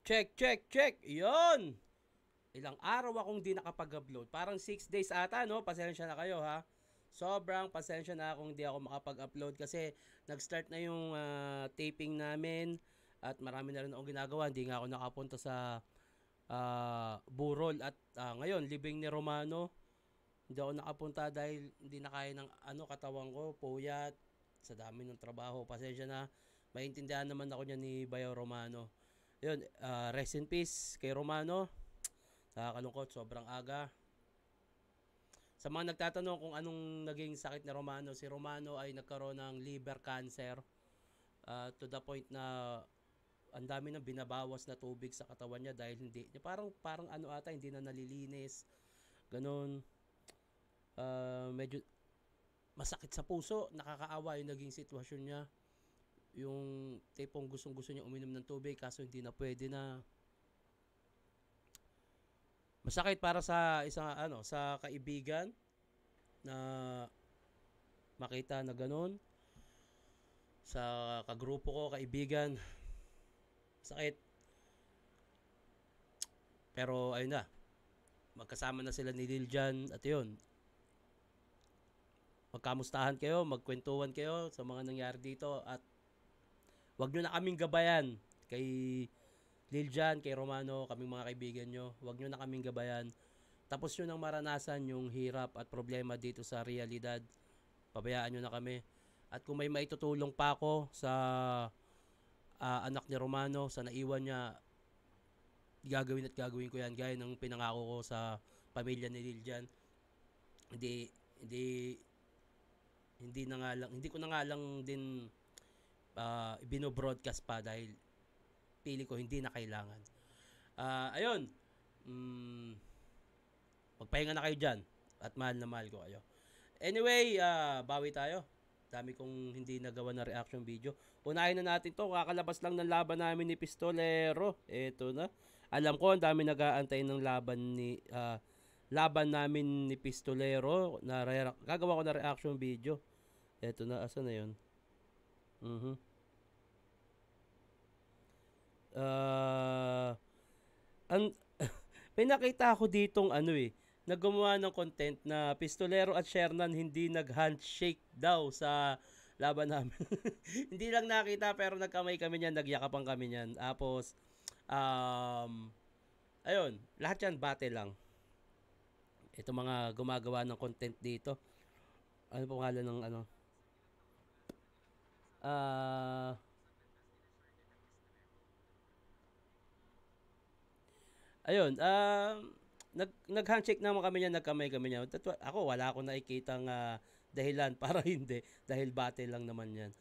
Check, check, check. Yon. Ilang araw akong di nakapag-upload. Parang 6 days ata, no? Pasensya na kayo, ha? Sobrang pasensya na akong di ako makapag-upload kasi nag-start na yung taping namin at marami na rin akong ginagawa. Hindi nga ako nakapunta sa Burol at ngayon, libing ni Romano. Hindi ako nakapunta dahil hindi na kaya ng katawan ko, puyat, sa dami ng trabaho. Pasensya na. Maintindihan naman ako niya ni Bayo Romano. Yun, rest in peace kay Romano. Nakakalungkot, sobrang aga. Sa mga nagtatanong kung anong naging sakit ni Romano, si Romano ay nagkaroon ng liver cancer to the point na ang dami nang binabawas na tubig sa katawan niya dahil hindi parang hindi na nalilinis. Ganon. Medyo masakit sa puso, nakakaawa yung naging sitwasyon niya. Yung tipong gustong-gusto niya uminom ng tubig kaso hindi na pwede na. Masakit para sa sa kaibigan na makita na ganun. Sa kagrupo ko, kaibigan, sakit. Pero ayun na. Magkasama na sila ni Liljan at yun. Magkamustahan kayo, magkwentuhan kayo sa mga nangyari dito at wag nyo na kaming gabayan kay Liljan, kay Romano, kaming mga kaibigan nyo. Wag nyo na kaming gabayan. Tapos nyo nang maranasan yung hirap at problema dito sa realidad. Pabayaan nyo na kami. At kung may maitutulong pa ako sa anak ni Romano, sa naiwan niya, gagawin at gagawin ko yan. Gaya ng pinangako ko sa pamilya ni Liljan. Hindi ko na nga lang din ibino-broadcast pa dahil pili ko hindi na kailangan. Ayun. Magpahinga na kayo dyan at mahal na mahal ko kayo. Anyway, bawi tayo. Dami kong hindi nagawa na reaction video. Unahin na natin to. Kakalabas lang ng laban namin ni Pistolero. Eto na. Alam ko ang dami nag-aantay ng laban namin ni Pistolero. Gagawa ko na reaction video. Eto na. Asan na yun? May nakita ako ditong naggumawa ng content na Pistolero at Shernan hindi nag-handshake daw sa laban namin. Hindi lang nakita pero nagkamay kami niyan, nagyakapan kami niyan. Tapos ayun, lahat yan bate lang. Ito mga gumagawa ng content dito. Ano pangalan ng ayun, nag-handshake naman kami niya, nagkamay kami niya. Ako, wala akong nakikitang dahilan para hindi. Dahil bate lang naman yan.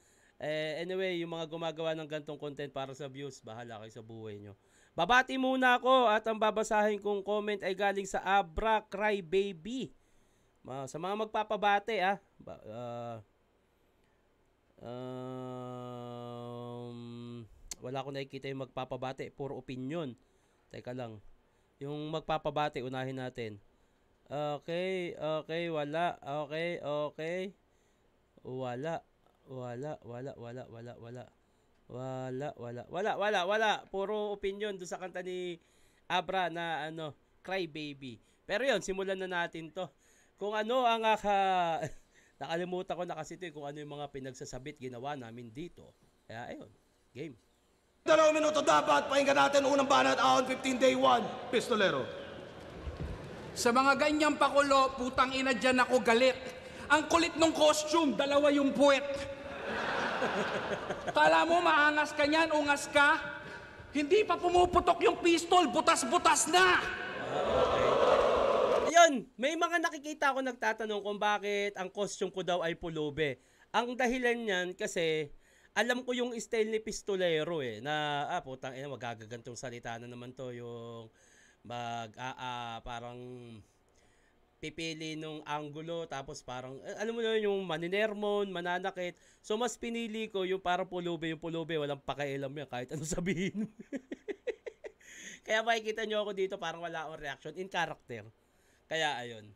Anyway, yung mga gumagawa ng gantong content para sa views, bahala kayo sa buhay nyo. Babati muna ako at ang babasahin kong comment ay galing sa Abra Cry Baby. Sa mga magpapabate, wala akong nakikita yung magpapabate. Puro opinion. Teka lang. Yung magpapabate, unahin natin. Okay, wala. Okay. Wala. Puro opinion doon sa kanta ni Abra na Cry Baby. Pero yun, simulan na natin to. Kung ano ang nakalimutan ko na kasi ito kung ano yung mga pinagsasabit ginawa namin dito. Kaya ayun, game. 2 minuto dapat, pakinggan natin unang banat, ahon 15 day 1, Pistolero. Sa mga ganyang pakulo, putang ina dyan ako galit. Ang kulit ng costume, dalawa yung puwet. Kala mo maangas ka niyan, ungas ka? Hindi pa pumuputok yung pistol, butas-butas na! Ayun, may mga nakikita ako nagtatanong kung bakit ang costume ko daw ay pulube. Ang dahilan niyan kasi alam ko yung style ni Pistolero na putang ina, magagagantong salita na naman to, yung parang pipili nung angulo tapos parang alam mo na yung maninermon, mananakit. So mas pinili ko yung parang pulube, walang pakialam yan kahit ano sabihin. Kaya makikita nyo ako dito parang wala akong reaction in character. Kaya ayun.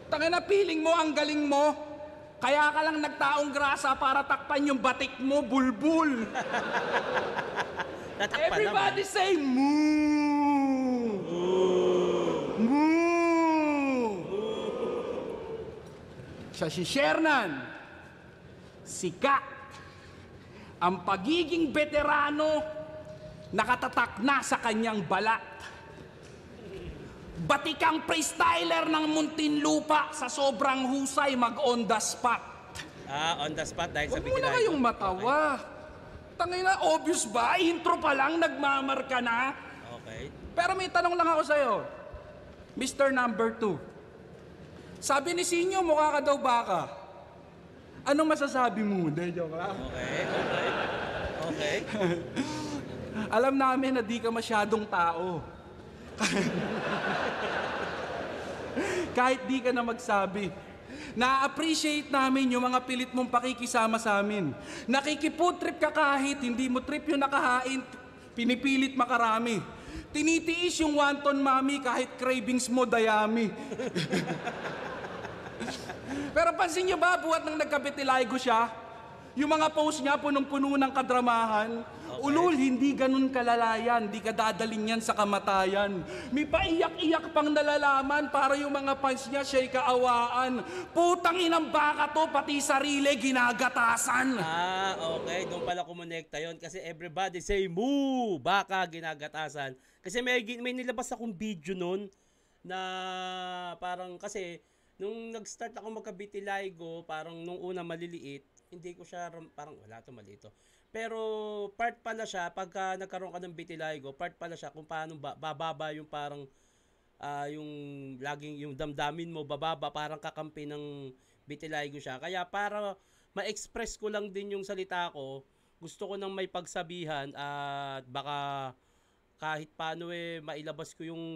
Tangina, feeling mo ang galing mo. Kaya ka lang nagtaong grasa para takpan yung batik mo, bulbul. Tatakpan Everybody naman. say moo! Moo! Siya si Shernan. Sikat. Ang pagiging veterano, nakatatak na sa kanyang balat. Batikang freestyler ng Muntinlupa sa sobrang husay mag-on the spot. On the spot dahil sa Huwag mo na Vitiligo. kayong matawa. Tangay na, obvious ba? Intro pa lang, nagmamarka na. Okay. Pero may tanong lang ako sa'yo. Mr. Number 2. Sabi ni Sinyo, mukha ka daw baka. Anong masasabi mo? Hindi, joke lang. Okay. Alam namin na di ka masyadong tao. Kahit di ka na magsabi. Na-appreciate namin yung mga pilit mong pakikisama sa amin. Nakikiputrip ka kahit hindi mo trip yung nakahain, pinipilit makarami. Tinitiis yung wonton mami kahit cravings mo dayami. Pero pansin niyo ba, buhat nang nagkabitilaygo siya, yung mga post niya punong-puno ng kadramahan, ulul, hindi ganun kalalayan, di ka dadalhin yan sa kamatayan. May paiyak-iyak pang nalalaman para yung mga fans niya siya'y kaawaan. Putang inang baka to, pati sarili ginagatasan. Okay. Doon pala kumonekta yon kasi everybody say moo! Baka ginagatasan. Kasi may nilabas akong video nun na parang kasi nung nag-start ako magka-vitiligo, parang nung una maliliit, hindi ko siya parang wala to mali ito. Pero part pala siya pagka nagkaroon ka ng vitiligo, part pala siya kung paano bababa yung parang yung laging yung damdamin mo bababa parang kakampi ng vitiligo siya. Kaya para ma-express ko lang din yung salita ko, gusto ko nang may pagsabihan at baka kahit paano mailabas ko yung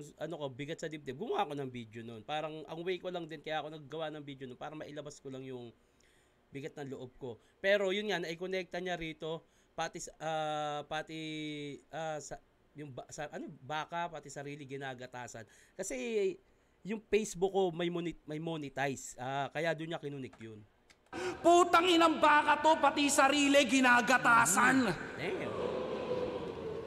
bigat sa dibdib. Gumawa ako ng video noon. Parang ang way ko lang din kaya ako naggawa ng video noon para mailabas ko lang yung bigat ng loob ko. Pero yun nga, nai-connecta niya rito pati baka pati sarili ginagatasan. Kasi yung Facebook ko may monetize. Kaya doon niya kinunik yun. Putang inang baka to, pati sarili ginagatasan. Damn.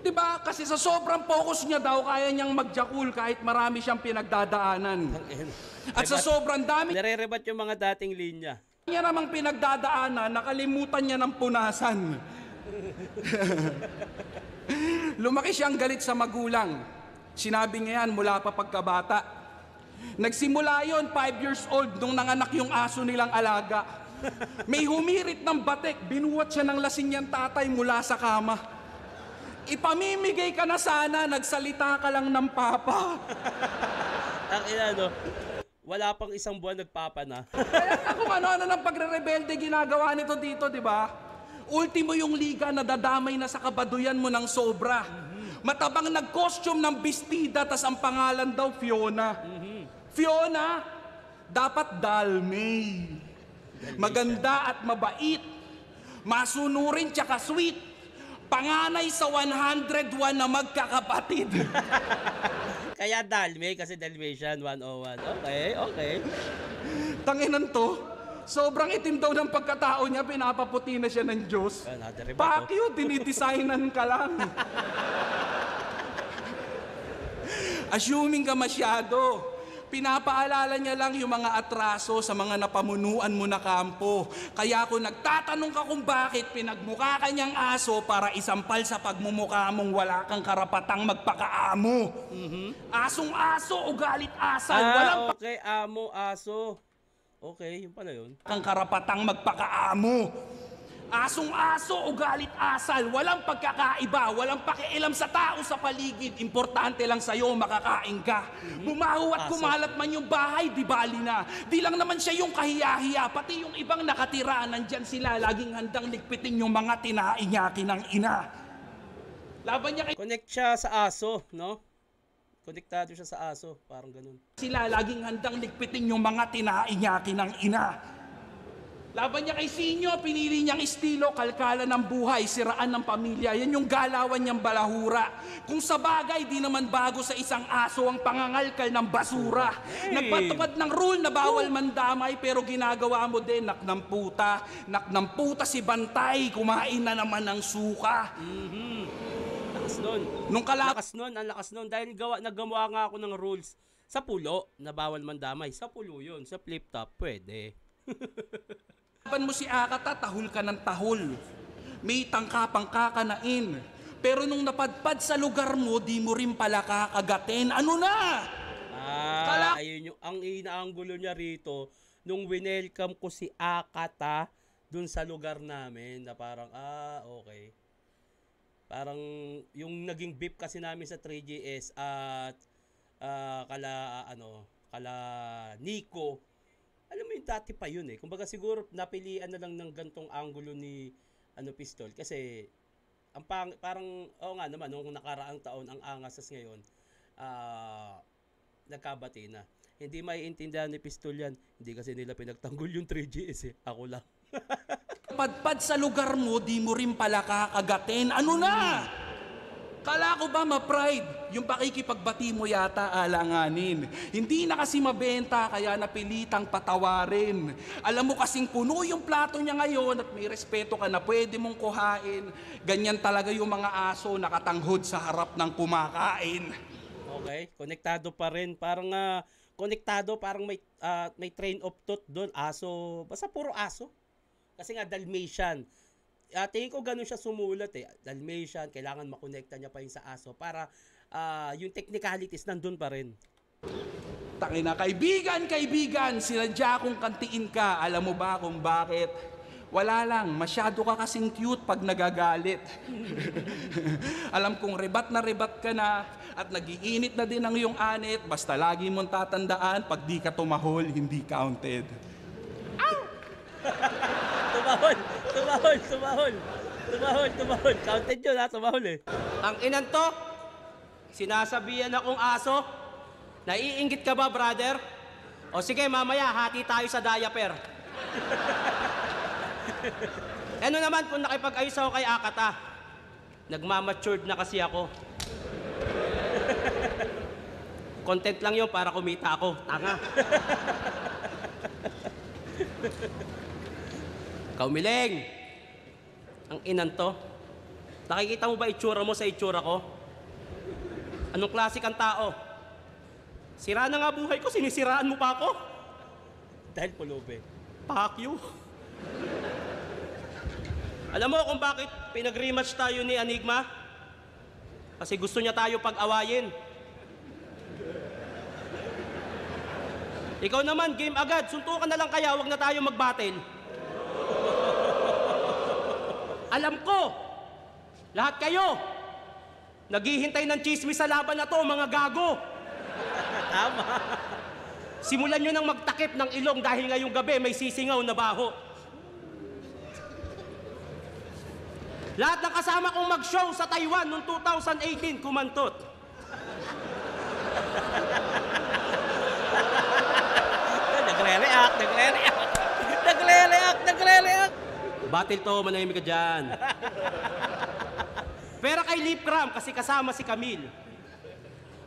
Diba? Kasi sa sobrang focus niya daw, kaya niyang magjakul kahit marami siyang pinagdadaanan. At sa sobrang dami Nare-rebat yung mga dating linya. niya namang pinagdadaanan, nakalimutan niya ng punasan. Lumaki siyang galit sa magulang. Sinabi niya yan mula pa pagkabata. Nagsimula yon 5 years old nung nanganak yung aso nilang alaga. May humirit ng batik, binuwat siya ng lasing niyang tatay mula sa kama. Ipamimigay ka na sana, nagsalita ka lang ng papa. Ang wala pang isang buwan nagpapa na. Kaya kung ano-ano ng pagre-rebelde ginagawa nito dito, di ba? Ultimo yung liga na dadamay na sa kabaduyan mo ng sobra. Matabang nag-costume ng bestida, tas ang pangalan daw Fiona. Fiona, dapat Dalmay. Maganda at mabait. Masunurin tsaka sweet. Panganay sa 101 na magkakapatid. Kaya Dalmay kasi Dalmatian 101. Okay. Tanginan to, sobrang itim daw ng pagkatao niya, pinapaputi na siya ng Diyos. Pakyo, dinidesignan ka lang. Assuming ka masyado. Pinapaalala niya lang yung mga atraso sa mga napamunuan mo na kampo. Kaya kung nagtatanong ka kung bakit pinagmukha ka niyang aso para isampal sa pagmumukha mong wala kang karapatang magpakaamo. Asong-aso, ugalit asal. Walang Okay, amo, aso. Okay, yun pala yun. kang karapatang magpakaamo. Asong-aso, ugalit asal. Walang pagkakaiba, walang pakialam sa tao sa paligid. Importante lang sa'yo, makakain ka. Bumaho at kumalat man yung bahay, di bali na. Di lang naman siya yung kahiya-hiya, pati yung ibang nakatira, nandyan sila, laging handang ligpitin yung mga tinainyaki ng ina. Laban niya kay Connect siya sa aso, no? Konektado siya sa aso, parang ganun. sila, laging handang ligpitin yung mga tinainyaki ng ina. Laban niya kay Sinyo, pinili niyang estilo, kalkala ng buhay, siraan ng pamilya. Yan yung galawan niyang balahura. Kung sa bagay, di naman bago sa isang aso ang pangangalkal ng basura. Nagpatupad ng rule na bawal mandamay, pero ginagawa mo din, nak ng puta si Bantay, kumain na naman ng suka. Lakas nun. Nung kalaban Ang lakas nun. Dahil naggawa nga ako ng rules sa pulo na bawal mandamay. Sa pulo yun. Sa flip top, pwede. mo si Akata, tahol ka ng tahol. May tangkapang kakanain. Pero nung napadpad sa lugar mo, di mo rin pala kakagatin. Ano na? Ayun yung ang inaanggulo niya rito nung winelcome ko si Akata dun sa lugar namin na parang okay. Parang yung naging beef kasi namin sa 3GS at kala Nico. Alam mo yung dati pa yun eh. Kumbaga siguro napilian na lang ng gantong anggulo ni Pistol kasi parang nga naman nung nakaraang taon ang angasas ngayon nagkabati na. Hindi maiintindihan ni Pistol yan. Hindi kasi nila pinagtanggol yung 3GS eh. Ako lang. Padpad sa lugar mo, di mo rin pala kakagatin. Ano na? Kala ko ba ma-pride? Yung pakikipagbati mo yata alanganin. Hindi na kasi mabenta, kaya napilitang patawarin. Alam mo kasing puno yung plato niya ngayon at may respeto ka na pwede mong kuhain. Ganyan talaga yung mga aso nakatanghod sa harap ng kumakain. Okay, konektado pa rin. Parang konektado, parang may train of thought doon. Aso, basta puro aso. Kasi nga Dalmatian. Tingin ko ganun siya sumulat eh. Dalmatian, kailangan makonekta niya pa yun sa aso para yung technicalities nandun pa rin. Takina, kaibigan, sinadya kong kantiin ka. Alam mo ba kung bakit? Wala lang, masyado ka kasing cute pag nagagalit. Alam kong rebat ka na at nagiinit na din ang iyong anit. Basta lagi mong tatandaan, pag di ka tumahol, hindi counted. Tumahol. Counted yun ha, tumahol eh. Ang inan to, sinasabihan akong aso. Naiinggit ka ba, brother? O sige, mamaya, hati tayo sa diaper. Ano naman kung nakipag-ayos ako kay Akata? Nagmamatured na kasi ako. Content lang yun para kumita ako. Tanga. Kaumiling! Ang inan to. Nakikita mo ba itsura mo sa itsura ko? Anong klase kang tao? Sira na nga buhay ko, sinisiraan mo pa ako? Dahil pulubi. Fuck you. Alam mo kung bakit pinag-rematch tayo ni Enigma? Kasi gusto niya tayo pag-awayin. Ikaw naman, game agad. Suntukan na lang kaya, wag na tayo mag-battle. Alam ko, lahat kayo, naghihintay ng chismis sa laban na to, mga gago. Tama. Simulan nyo nang magtakip ng ilong dahil ngayong gabi may sisingaw na baho. Lahat ng kasama kong mag-show sa Taiwan noong 2018, kumantot. Nagre-react. Battle to, manahimik ka dyan. Pero kay Lip Cram, kasi kasama si Camille.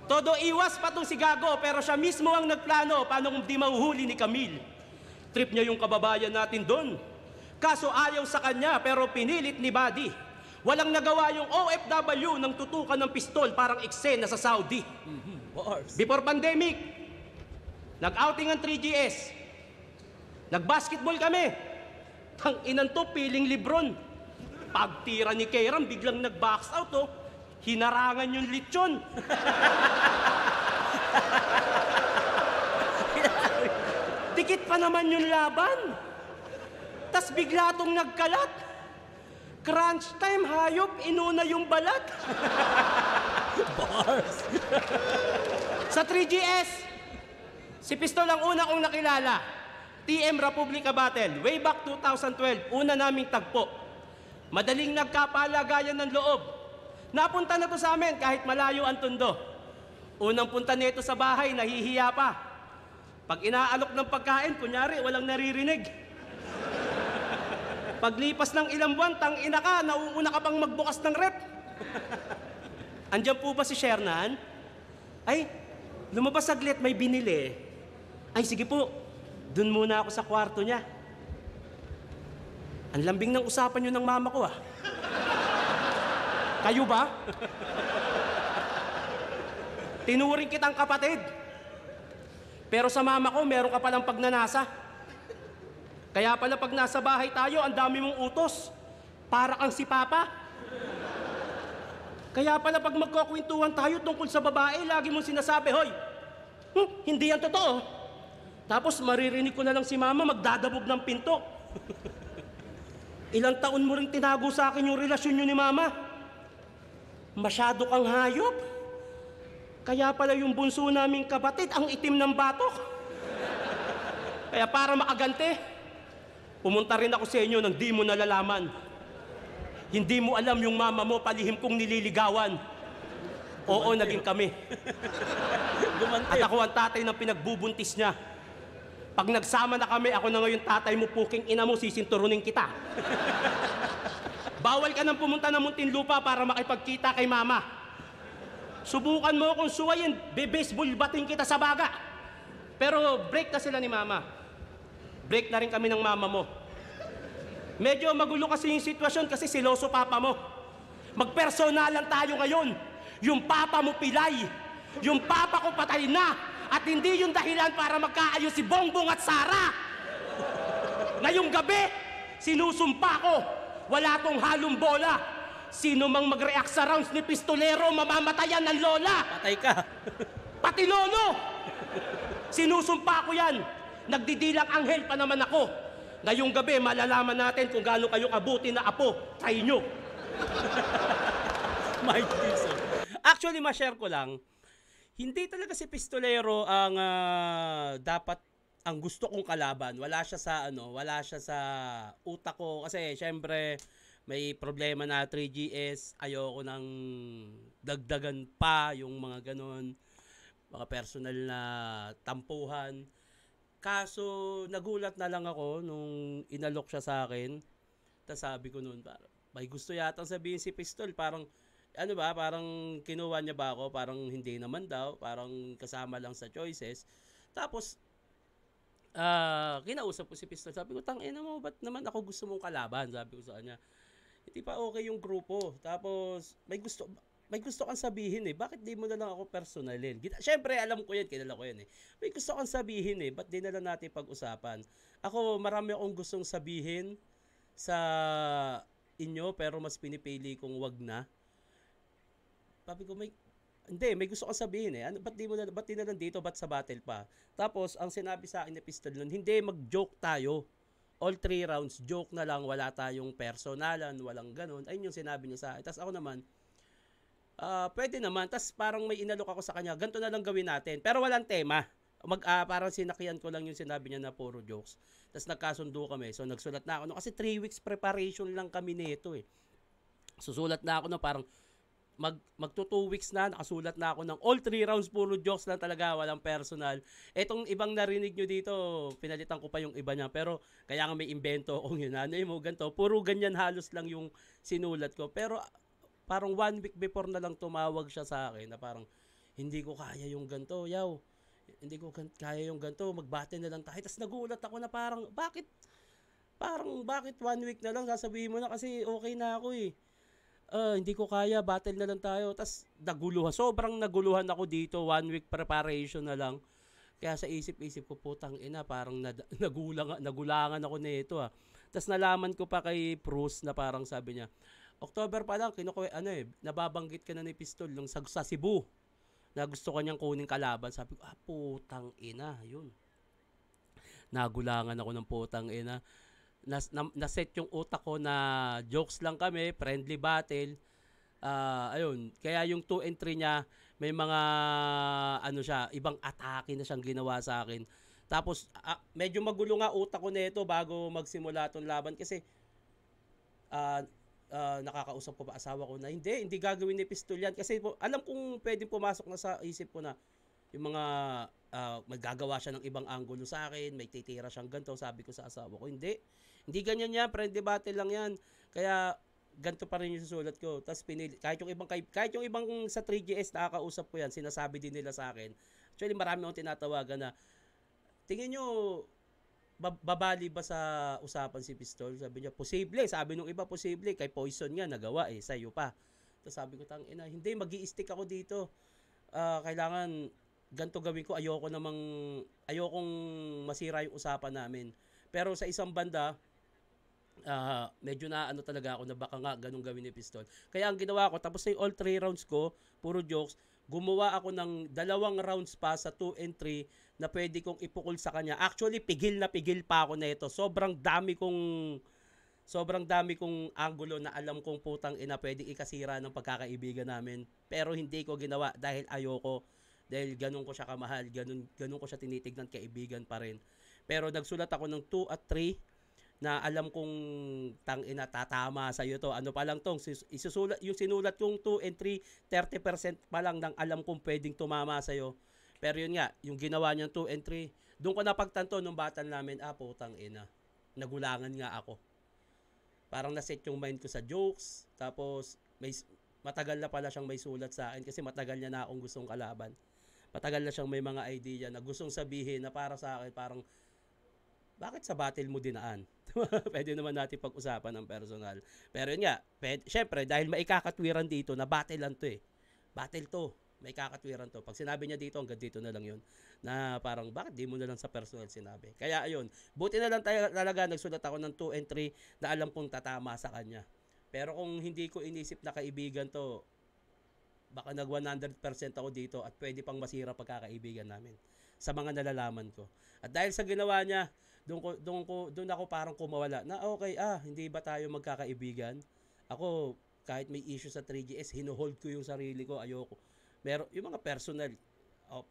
Todo iwas pa tong si Gago, pero siya mismo ang nagplano paano kung di mahuhuli ni Camille. Trip niya yung kababayan natin doon. Kaso ayaw sa kanya, pero pinilit ni Buddy. Walang nagawa yung OFW ng tutukan ng pistol parang eksena sa Saudi. Before pandemic, nag-outing ang 3GS. Nag-basketball kami. Tang inan to, piling Lebron. Pagtira ni Kairam, biglang nag-box out oh. Hinarangan yung lechon. Dikit pa naman yung laban. Tas bigla tong nagkalat. Crunch time, hayop, inuna yung balat. Bars. Sa 3GS, si Pistol ang una kong nakilala. TM Republica Battle, way back 2012, una naming tagpo. Madaling nagkapalagayan ng loob. Napunta na to sa amin kahit malayo ang tundo. Unang punta nito sa bahay, nahihiya pa. Pag inaalok ng pagkain, kunyari, walang naririnig. Paglipas ng ilang buwan, tang-ina ka, nauuna ka pang magbukas ng rep. Andiyan po ba si Shernan? Ay, lumabas saglit, may binili. Ay, sige po, dun muna ako sa kwarto niya. Ang lambing ng usapan niyo ng mama ko ah. Kayo ba? Tinuring kitang kapatid. Pero sa mama ko, meron ka palang pagnanasa. Kaya pala pag nasa bahay tayo, ang dami mong utos. Para kang si Papa. Kaya pala pag magkukwentuhan tayo tungkol sa babae, lagi mong sinasabi, hoy, hindi yan totoo. Tapos maririnig ko na lang si Mama magdadabog ng pinto. Ilang taon mo rin tinago sa akin yung relasyon nyo ni Mama. Masyado kang hayop. Kaya pala yung bunso naming kapatid, ang itim ng batok. Kaya para makagante, pumunta rin ako sa inyo nang di mo nalalaman. Hindi mo alam yung mama mo, palihim kong nililigawan. Oo, naging kami. At ako ang tatay ng pinagbubuntis niya. Pag nagsama na kami, ako na ngayon tatay mo, puking ina mo, sisinturunin kita. Bawal ka nang pumunta ng Muntinlupa para makipagkita kay mama. Subukan mo kung suwayin, bebaseball batin kita sa baga. Pero break na sila ni mama. Break na rin kami ng mama mo. Medyo magulo kasi yung sitwasyon kasi siloso papa mo. Magpersonalan tayo ngayon. Yung papa mo pilay. Yung papa ko patay na. At hindi yung dahilan para magkaayos si Bongbong at Sara. Ngayong gabi, sinusumpa ko. Wala tong halong bola. Sino mang mag-react sa rounds ni Pistolero, mamamatayan ng lola. Patay ka. Pati lolo. Sinusumpa ko yan. Nagdidilang anghel pa naman ako. Ngayong gabi, malalaman natin kung gaano kayo kabuti na apo. Try nyo. Mike Tyson. Actually, ma-share ko lang, hindi talaga si Pistolero ang dapat ang gusto kong kalaban. Wala siya sa wala siya sa utak ko kasi syempre may problema na 3GS. Ayoko nang dagdagan pa yung mga ganon, mga personal na tampuhan. Kaso nagulat na lang ako nung inalok siya sa akin. Tapos sabi ko noon, may gusto yatang sabihin si Pistol, parang parang kinuha niya ba ako, parang hindi naman daw, parang kasama lang sa choices. Tapos kinausap ko si Pistol, sabi ko, tangina mo, ba't naman ako gusto mong kalaban? Sabi ko sa kanya, hindi pa okay yung grupo. Tapos may gusto kang sabihin bakit di mo na lang ako personalin? Siyempre, alam ko yan, kilala ko yan May gusto kang sabihin ba't di na lang natin pag-usapan? Ako, marami akong gustong sabihin sa inyo, pero mas pinipili kong wag na. Sabi ko, may gusto kang sabihin ba't di na lang dito, ba't sa battle pa? Tapos, ang sinabi sa akin ni Pistol nun, hindi, mag-joke tayo. All 3 rounds, joke na lang, wala tayong personalan, walang ganon. Ayun yung sinabi niya sa akin. Tapos ako naman, pwede naman. Tapos parang may inalok ako sa kanya, ganito na lang gawin natin. Pero walang tema. Parang sinakyan ko lang yung sinabi niya na puro jokes. Tapos nagkasundo kami. So nagsulat na ako. Kasi 3 weeks preparation lang kami nito Susulat na ako parang magto 2 weeks na, nakasulat na ako ng all 3 rounds, puro jokes lang talaga, walang personal. Etong ibang narinig nyo dito, pinalitan ko pa yung iba niya. Pero kaya nga may invento akong yun. Mo ganito. Puro ganyan halos lang yung sinulat ko. Pero parang 1 week before na lang tumawag siya sa akin na parang, hindi ko kaya yung ganito, yaw. Hindi ko kaya yung ganito, magbate na lang tayo. Tapos nagulat ako na parang, bakit 1 week na lang, sasabihin mo na kasi okay na ako hindi ko kaya, battle na lang tayo. Tapos sobrang naguluhan ako dito, 1 week preparation na lang. Kaya sa isip-isip ko, putang ina, parang nagulangan ako nito Tapos nalaman ko pa kay Bruce na parang sabi niya, October pa lang, nababanggit ka na ni Pistol nung sa Cebu na gusto ko niyang kuning kalaban. Sabi ko, putang ina, yun. Nagulangan ako ng putang ina. Naset yung utak ko na jokes lang kami, friendly battle. Ayun, kaya yung 2 and 3 niya, may mga ibang atake na siyang ginawa sa akin. Tapos medyo magulo nga utak ko nito bago magsimula tong laban kasi nakakausap ko pa asawa ko na hindi gagawin ni Pistol yan kasi alam kong pwedeng pumasok na sa isip ko na yung mga magagawa siya ng ibang angulo sa akin, may titira siyang ganito. Sabi ko sa asawa ko, hindi ganyan yan, friendly battle lang yan. Kaya ganito pa rin yung susulat ko. Tapos kahit yung ibang sa 3GS nakakausap ko yan, sinasabi din nila sa akin. Actually, marami akong tinatawagan na, tingin nyo, babali ba sa usapan si Pistol? Sabi niya, posible. Sabi nung iba, posible. Kay Poison nga, nagawa sa'yo pa. Tapos sabi ko, tangina, hindi, magi-stick ako dito. Kailangan ganito gawin ko. Ayokong masira yung usapan namin. Pero sa isang banda, medyo na ano talaga ako na baka nga ganun gawin ni Pistol. Kaya ang ginawa ko, tapos na yung all 3 rounds ko, puro jokes, gumawa ako ng 2 rounds pa sa 2 and 3 na pwede kong ipukul sa kanya. Actually, pigil na pigil pa ako na ito. Sobrang dami kong angulo na alam kong putang ina pwede ikasira ng pagkakaibigan namin. Pero hindi ko ginawa dahil ayoko. Dahil ganun ko siya kamahal, ganun ko siya tinitignan, kaibigan pa rin. Pero nagsulat ako ng 2 at 3 na alam kong tangina tatama sa iyo to. Ano pa lang tong isusulat yung sinulat kong 2 and 3, 30% pa lang ng alam kong pwedeng tumama sa iyo. Pero yun nga, yung ginawa niyang 2 and 3, doon ko napagtanto nung batan namin, putang ina. Nagulangan nga ako. Parang naset yung mind ko sa jokes, tapos matagal na pala siyang may sulat sa akin kasi matagal niya na akong gustong kalaban. Matagal na siyang may mga idea na gustong sabihin na para sa akin parang bakit sa battle mo dinaan? Pwede naman natin pag-usapan ng personal. Pero yun nga, syempre dahil maikakatwiran dito na battle lang to eh. Battle to. May kakatwiran to. Pag sinabi niya dito, hanggang dito na lang yun. Na parang bakit di mo na lang sa personal sinabi? Kaya ayun, buti na lang talaga nagsulat ako ng 2 and 3 na alam kong tatama sa kanya. Pero kung hindi ko inisip na kaibigan to, baka nag 100% ako dito at pwede pang masira pagkakaibigan namin sa mga nalalaman ko. At dahil sa ginawa niya, doon ako parang kumawala na okay, hindi ba tayo magkakaibigan? Ako, kahit may issue sa 3GS, hinuhold ko yung sarili ko, ayoko. Pero yung mga personal,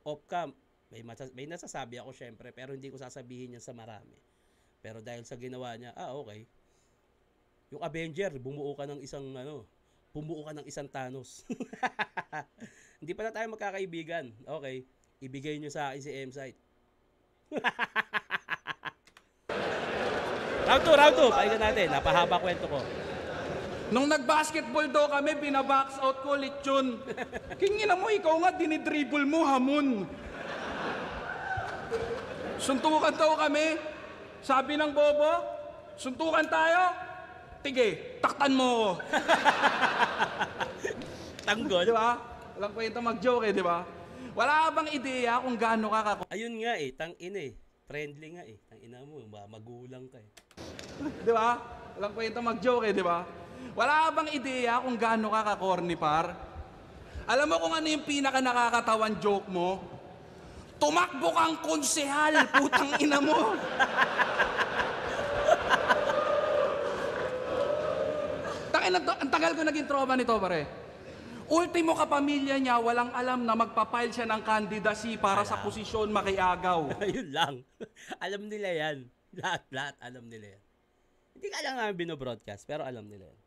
off-cam, may nasasabi ako syempre, pero hindi ko sasabihin yan sa marami. Pero dahil sa ginawa niya, okay. Yung Avenger, bumuo ka ng isang Thanos. Hindi pala tayo magkakaibigan. Okay, ibigay nyo sa akin si M-Site. Round 2, pakinggan natin. Napahaba kwento ko. Nung nag-basketball daw kami, binabox out ko, lechon. Kingina mo, ikaw nga, dinidribble mo, hamon. Suntukan daw kami. Sabi ng bobo, suntukan tayo. Tige, taktan mo ko. Tanggol. Di ba? Walang kwenta mag-joke di ba? Wala ka bang ideya kung gaano ka Ayun nga tangina friendly nga tangina mo, magulang ka Di ba? Walang kwenta mag-joke di ba? Wala ka bang ideya kung gaano ka corny par? Alam mo kung ano yung pinaka nakakatawan joke mo? Tumakbo kang konsehal, putang ina mo. Ang tagal ko naging trauma nito pare. Ultimo kapamilya niya, walang alam na magpapile siya ng candidacy para sa posisyon makiagaw. Ayun lang. Alam nila yan. Lahat alam nila yan. Hindi ka lang namin binobroadcast, pero alam nila yan.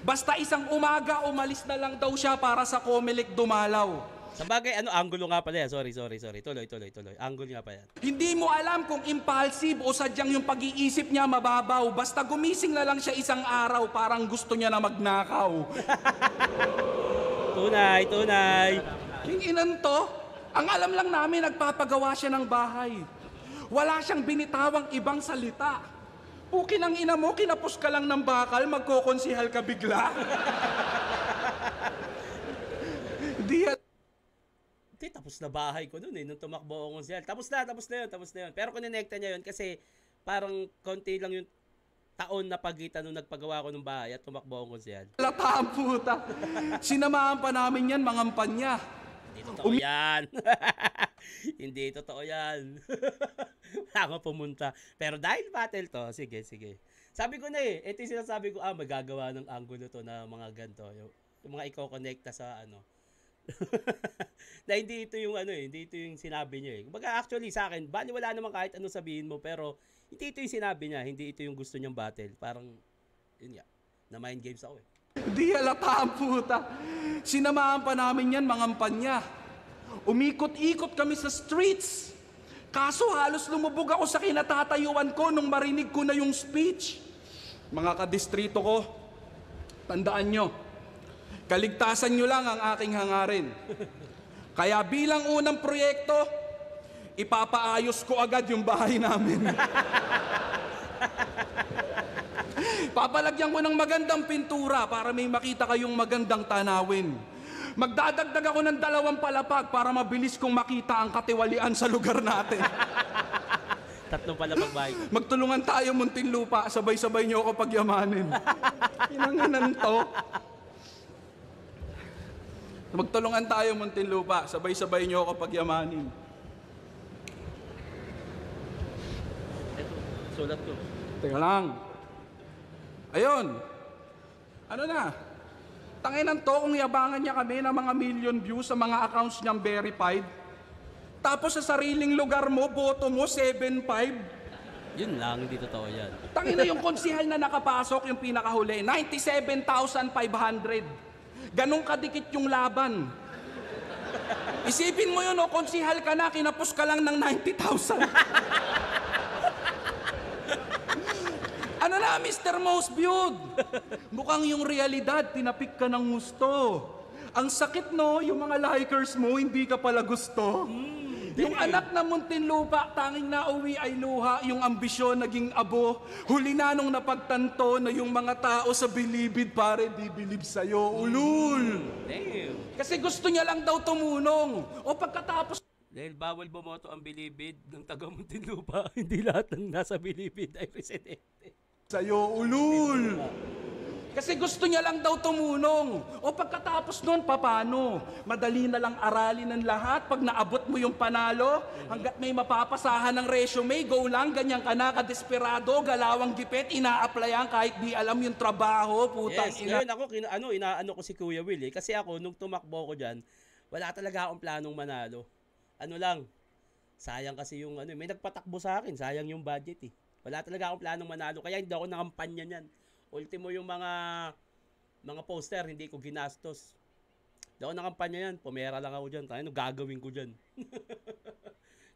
Basta isang umaga, umalis na lang daw siya para sa Comelec dumalaw. Sa bagay, angulo nga pala yan. Sorry. Tuloy. Angulo nga pa yan. Hindi mo alam kung impulsive o sadyang yung pag-iisip niya mababaw. Basta gumising na lang siya isang araw, parang gusto niya na magnakaw. Tunay. Yung inan to, ang alam lang namin, nagpapagawa siya ng bahay. Wala siyang binitawang ibang salita. Pukin ang ina mo, kinapos ka lang ng bakal, magkokonsihal ka bigla. Hindi, tapos na bahay ko noon nung tumakbo ako konsehal. Tapos na yun. Pero kinonekta niya yun kasi parang konti lang yung taon na pagitan nung nagpagawa ko ng bahay at tumakbo akong konsehal. Lataan puta. Sinamahan pa namin yan, mga kampanya. Hindi totoo yan. Hindi totoo yan. Wala akong pumunta. Pero dahil battle to, sige. Sabi ko na ito yung sinasabi ko, magagawa ng angulo to na mga ganito. Yung mga iko-connecta sa na hindi ito yung sinabi niya Kumbaga actually sa akin, wala naman kahit ano sabihin mo, pero hindi ito yung sinabi niya, hindi ito yung gusto niyang battle. Parang, yun nga, na mind games ako Di halata ang puta. Sinamahan pa namin yan, mga kampanya. Umikot-ikot kami sa streets. Kaso halos lumubog ako sa kinatatayuan ko nung marinig ko na yung speech. Mga kadistrito ko, tandaan nyo, kaligtasan nyo lang ang aking hangarin. Kaya bilang unang proyekto, ipapaayos ko agad yung bahay namin. Papalagyan ko ng magandang pintura para may makita kayong magandang tanawin. Magdadagdag ako ng 2 palapag para mabilis kong makita ang katiwalian sa lugar natin. 3 pala pagbahay ko. Magtulungan tayo, Muntinlupa. Sabay-sabay niyo ako pagyamanin. Inanginan to. Magtulungan tayo, Muntinlupa. Sabay-sabay niyo ako pagyamanin. Ito, sulat ko. Teka lang. Ayun. Ano na? Tanginan to kung yabangan niya kami ng mga million views sa mga accounts niyang verified. Tapos sa sariling lugar mo, boto mo 7.5. Yun lang, hindi totoo yan. Tangina yung konsihal na nakapasok, yung pinakahuli, 97,500. Ganong kadikit yung laban. Isipin mo yun, o, konsihal ka na, kinapos ka lang ng 90,000. Ano na, Mr. Most Viewed? Mukhang yung realidad, tinapik ka ng gusto. Ang sakit, no, yung mga likers mo, hindi ka pala gusto. Yung anak na Muntinlupa, tanging nauwi ay luha, yung ambisyon naging abo. Huli na nung napagtanto na yung mga tao sa bilibid, pare, di bilib sa'yo. Ulul! Damn. Kasi gusto niya lang daw tumunong. O pagkatapos Dahil bawal bumoto ang bilibid ng taga Muntinlupa, hindi lahat ng nasa bilibid ay presidente. sa'yo, ulul! Kasi gusto niya lang daw tumunong. O pagkatapos nun, papano? Madali na lang aralin ng lahat. Pag naabot mo yung panalo, hanggat may mapapasahan ng resume, go lang, ganyan ka na, kadesperado, galawang gipit, ina-applyan kahit di alam yung trabaho, putang Yes, ina. ngayon ako, inaano ko si Kuya Will eh. Kasi ako, nung tumakbo ko dyan, wala talaga akong planong manalo. Ano lang, sayang kasi yung may nagpatakbo sa akin, sayang yung budget eh. Wala talaga akong planong manalo, kaya hindi ako nakampanya niyan. Ultimo yung mga poster, hindi ko ginastos. Hindi ako nakampanya yan, pumera lang ako dyan. Ano gagawin ko dyan?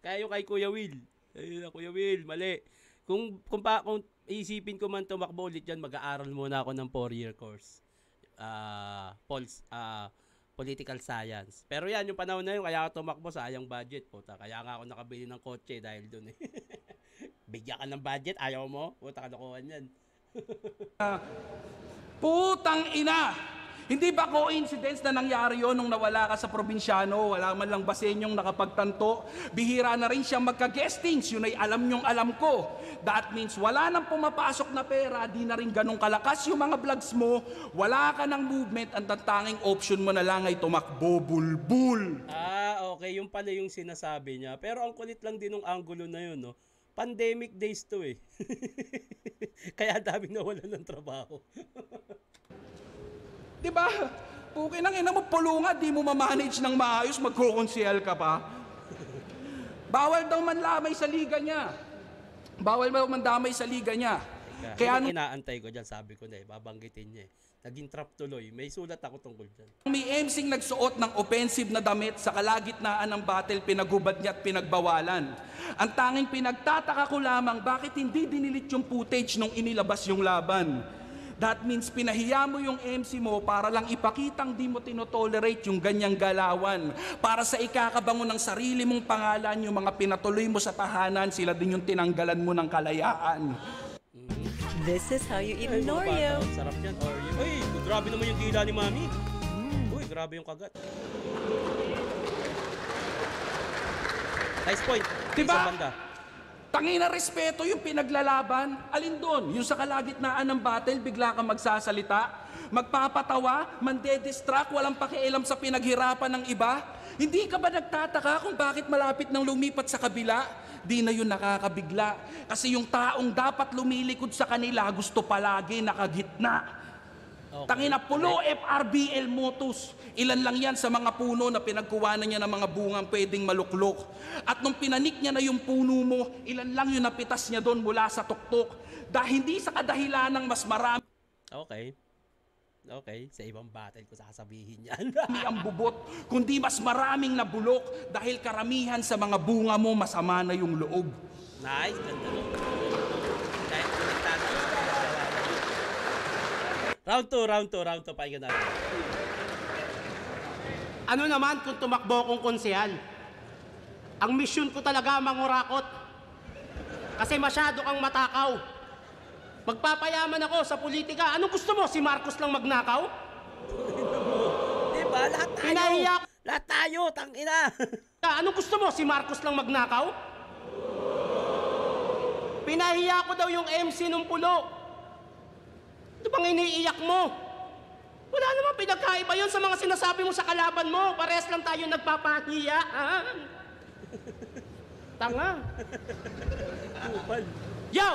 Kaya yung kay Kuya Will, ayun na, Kuya Will, mali. Kung isipin ko man tumakbo ulit dyan, mag-aaral muna ako ng 4-year course. Political science. Pero yan, yung panahon na yun, kaya ako tumakbo, sayang budget. Puta, kaya nga ako nakabili ng kotse dahil dun eh. Bigyan ka ng budget, ayaw mo? Puta, kalokohan yan. Putang ina! Hindi ba coincidence na nangyari yon nung nawala ka sa probinsyano? Wala man lang basenyong nakapagtanto. Bihira na rin siyang magka-guestings. Yun ay alam ko. That means wala nang pumapasok na pera, di na rin ganong kalakas yung mga vlogs mo. Wala ka ng movement, ang tanging option mo na lang ay tumakbo bulbul. Okay, yung pala yung sinasabi niya. Pero ang kulit lang din ng angulo na yun, no? Pandemic days to eh. Kaya daming nawalan ng trabaho. Diba? Pukin ang ina mo, pulungan, di mo mamanage ng maayos, magkukonsihal ka pa. Bawal daw manlamay sa liga niya. Bawal daw mandamay sa liga niya. Kaya inaantay ko dyan, sabi ko na eh, babanggitin niya eh. Naging trap tuloy. May sulat ako tungkol dyan. May MCing nagsuot ng offensive na damit sa kalagitnaan ng battle, pinagubad niya at pinagbawalan. Ang tanging pinagtataka ko lamang, bakit hindi dinilit yung footage nung inilabas yung laban? That means pinahiya mo yung MC mo para lang ipakitang di mo tinotolerate yung ganyang galawan. Para sa ikakabango ng sarili mong pangalan, yung mga pinatuloy mo sa tahanan, sila din yung tinanggalan mo ng kalayaan. This is how you eat Ay, an mga Oreo. bata, sarap yan, Oreo. Ay, grabe naman yung dila ni Mami. Uy, grabe yung kagat. Nice point. Diba? Isang banda. Tangina respeto yung pinaglalaban. Alin doon? Yung sa kalagitnaan ng battle, bigla kang magsasalita, magpapatawa, mande-distract, walang pakialam sa pinaghirapan ng iba. Hindi ka ba nagtataka kung bakit malapit nang lumipat sa kabila? Di na yun nakakabigla. Kasi yung taong dapat lumilikod sa kanila, gusto palagi nakagitna. Okay. Tangina, pulo FRBL Motus. Ilan lang yan sa mga puno na pinagkuwanan niya ng mga bungang pwedeng maluklok. At nung pinanik niya na yung puno mo, ilan lang yung napitas niya doon mula sa tuktok. Dahil hindi sa kadahilanang mas marami Okay, sa ibang battle ko sasabihin yan. ang bubot, kundi mas maraming nabulok dahil karamihan sa mga bunga mo masama na yung loob. Nice, ganda no. Kahit konektado. Round 2, pakinggan natin. Ano naman kung tumakbo akong konsehal? Ang misyon ko talaga mangurakot. Kasi masyado kang matakaw. Magpapayaman ako sa politika. Anong gusto mo? Si Marcos lang magnakaw? Diba? Lahat tayo. Pinahiya ko. Lahat tayo, tangina. Anong gusto mo? Si Marcos lang magnakaw? Pinahiya ko daw yung MC nung pulo. Ito bang iniiyak mo? Wala namang pinagkaiba yun sa mga sinasabi mo sa kalaban mo. Parehas lang tayo nagpapahiya. Tanga. Yo!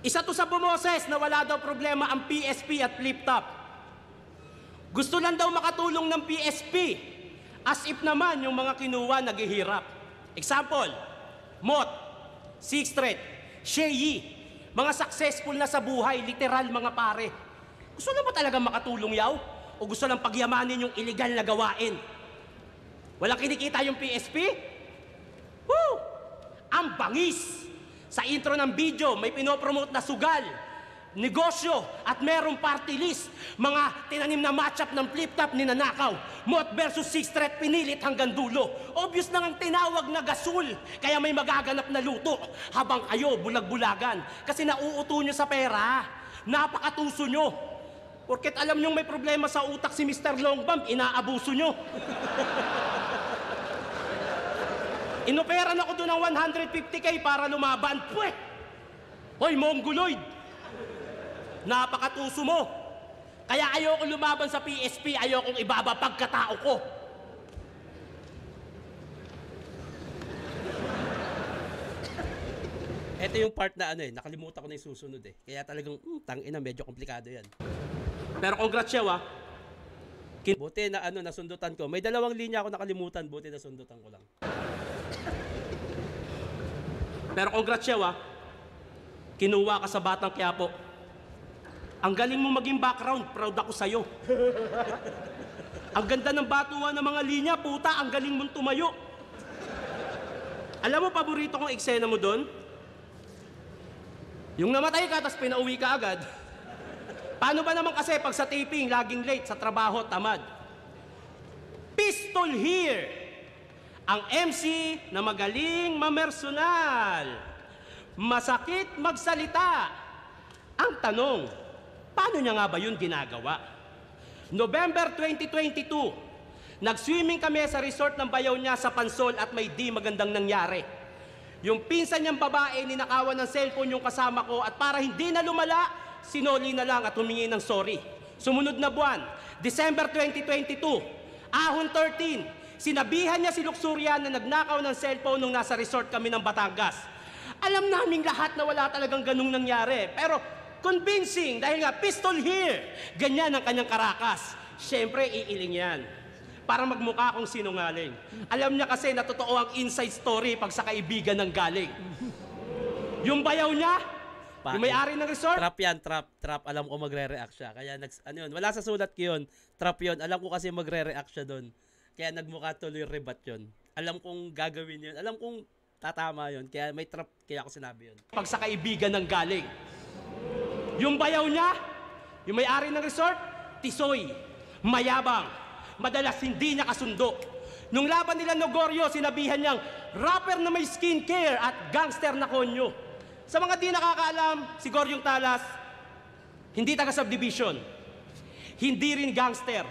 Isa to sa bumoses na wala daw problema ang PSP at Flip Top. Gusto lang daw makatulong ng PSP. As if naman yung mga kinuha naghihirap. Example, Mot, Sixth Street, Sheyi, mga successful na sa buhay, literal mga pare. Gusto lang ba talaga makatulong yaw? O gusto lang pagyamanin yung illegal na gawain? Walang kinikita yung PSP? Woo! Ang bangis! Sa intro ng video, may pinopromote na sugal, negosyo, at merong party list. Mga tinanim na matchup ng flip-top ni nanakaw. Mot versus Sixth Street, pinilit hanggang dulo. Obvious lang ang tinawag na gasol. Kaya may magaganap na luto. Habang kayo, bulag-bulagan. Kasi nauuto nyo sa pera. Napakatuso nyo. Porket alam nyo may problema sa utak si Mr. Longbam, inaabuso nyo. Inoperan ako doon ng 150K para lumaban. Pweh! Hoy, Mongoloid! Napakatuso mo. Kaya ayoko lumaban sa PSP, ayokong ibaba pagkatao ko. Ito yung part na nakalimutan ko na yung susunod eh. Kaya talagang, tangina, medyo komplikado yan. Pero congrats siya, Buti na nasundutan ko. May 2 linya ako nakalimutan, buti nasundutan ko lang. Pero congrats siya, kinuha ka sa Batang Quiapo. Ang galing mo maging background, proud ako sa'yo. Ang ganda ng batuan ng mga linya, puta, ang galing mong tumayo. Alam mo, paborito kong eksena mo doon? Yung namatay ka, tapos pinauwi ka agad. Paano ba naman kasi pag sa taping, laging late, sa trabaho, tamad? Pistol here! Ang MC na magaling mamersonal. Masakit magsalita. Ang tanong, paano niya nga ba yun ginagawa? November 2022, nag-swimming kami sa resort ng bayaw niya sa Pansol at may di magandang nangyari. Yung pinsan niyang babae, ninakawan ng cellphone yung kasama ko at para hindi na lumala, sinoli na lang at humingi ng sorry. Sumunod na buwan, December 2022, Ahon 13, sinabihan niya si Luxuria na nagnakaw ng cellphone nung nasa resort kami ng Batangas. Alam naming lahat na wala talagang ganung nangyari, pero convincing dahil nga pistol here. Ganyan ang kanyang karakas. Siyempre, iiling yan. Para magmukha akong sinungaling. Alam niya kasi na totoo ang inside story pag sa kaibigan ng galing. Yung bayaw niya, yung may-ari ng resort. Trap yan, trap. Alam ko magre-react siya. Kaya wala sa sulat ko yun. Trap yun. Alam ko kasi magre-react siya doon. Kaya nagmukha tuloy rebat yun. Alam kong gagawin yun. Alam kong tatama yun. Kaya may trap, kaya ako sinabi yun. Pag sa kaibigan ng galing. Yung bayaw niya, yung may-ari ng resort, tisoy, mayabang, madalas hindi niya kasundo. Nung laban nila Nogorio, sinabihan niyang rapper na may skincare at gangster na konyo. Sa mga di nakakaalam, si Goryong Talas, hindi taga-subdivision, hindi rin gangster.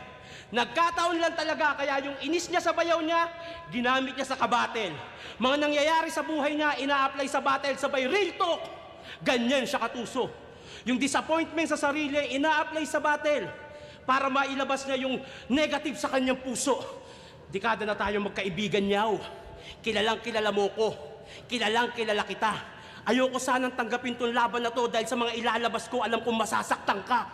Nagkataon lang talaga, kaya yung inis niya sa bayaw niya, ginamit niya sa kabatel. Mga nangyayari sa buhay niya, ina-apply sa battle, sabay real talk. Ganyan siya katuso. Yung disappointment sa sarili, ina-apply sa battle para mailabas niya yung negative sa kanyang puso. Dekada na tayo magkaibigan niyaw. Kilalang kilala mo ko. Kilalang kilala kita. Ayoko sanang tanggapin tong laban na to dahil sa mga ilalabas ko, alam kong masasaktan ka.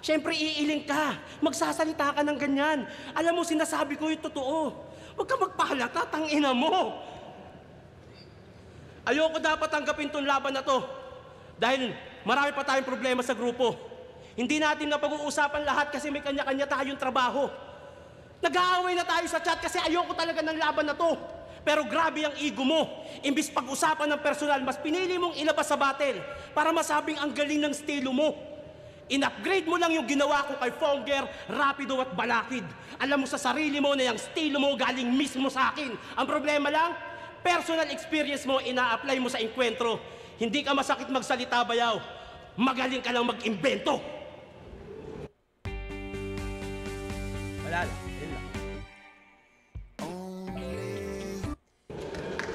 Siyempre, iiling ka. Magsasalita ka ng ganyan. Alam mo, sinasabi ko yung totoo. Huwag ka magpahalata, tangina mo. Ayoko dapat tanggapin tong laban na to dahil marami pa tayong problema sa grupo. Hindi natin na pag-uusapan lahat kasi may kanya-kanya tayong trabaho. Nag-aaway na tayo sa chat kasi ayoko talaga ng laban na to. Pero grabe ang ego mo. Imbis pag-usapan ng personal, mas pinili mong ilabas sa battle para masabing ang galing ng estilo mo. In-upgrade mo lang yung ginawa ko kay Fonger, Rapido at Balakid. Alam mo sa sarili mo na yung estilo mo galing mismo sa akin. Ang problema lang, personal experience mo ina-apply mo sa enkwentro. Hindi ka masakit magsalita, bayaw. Magaling ka lang mag-imbento. Wala lang. Yun lang.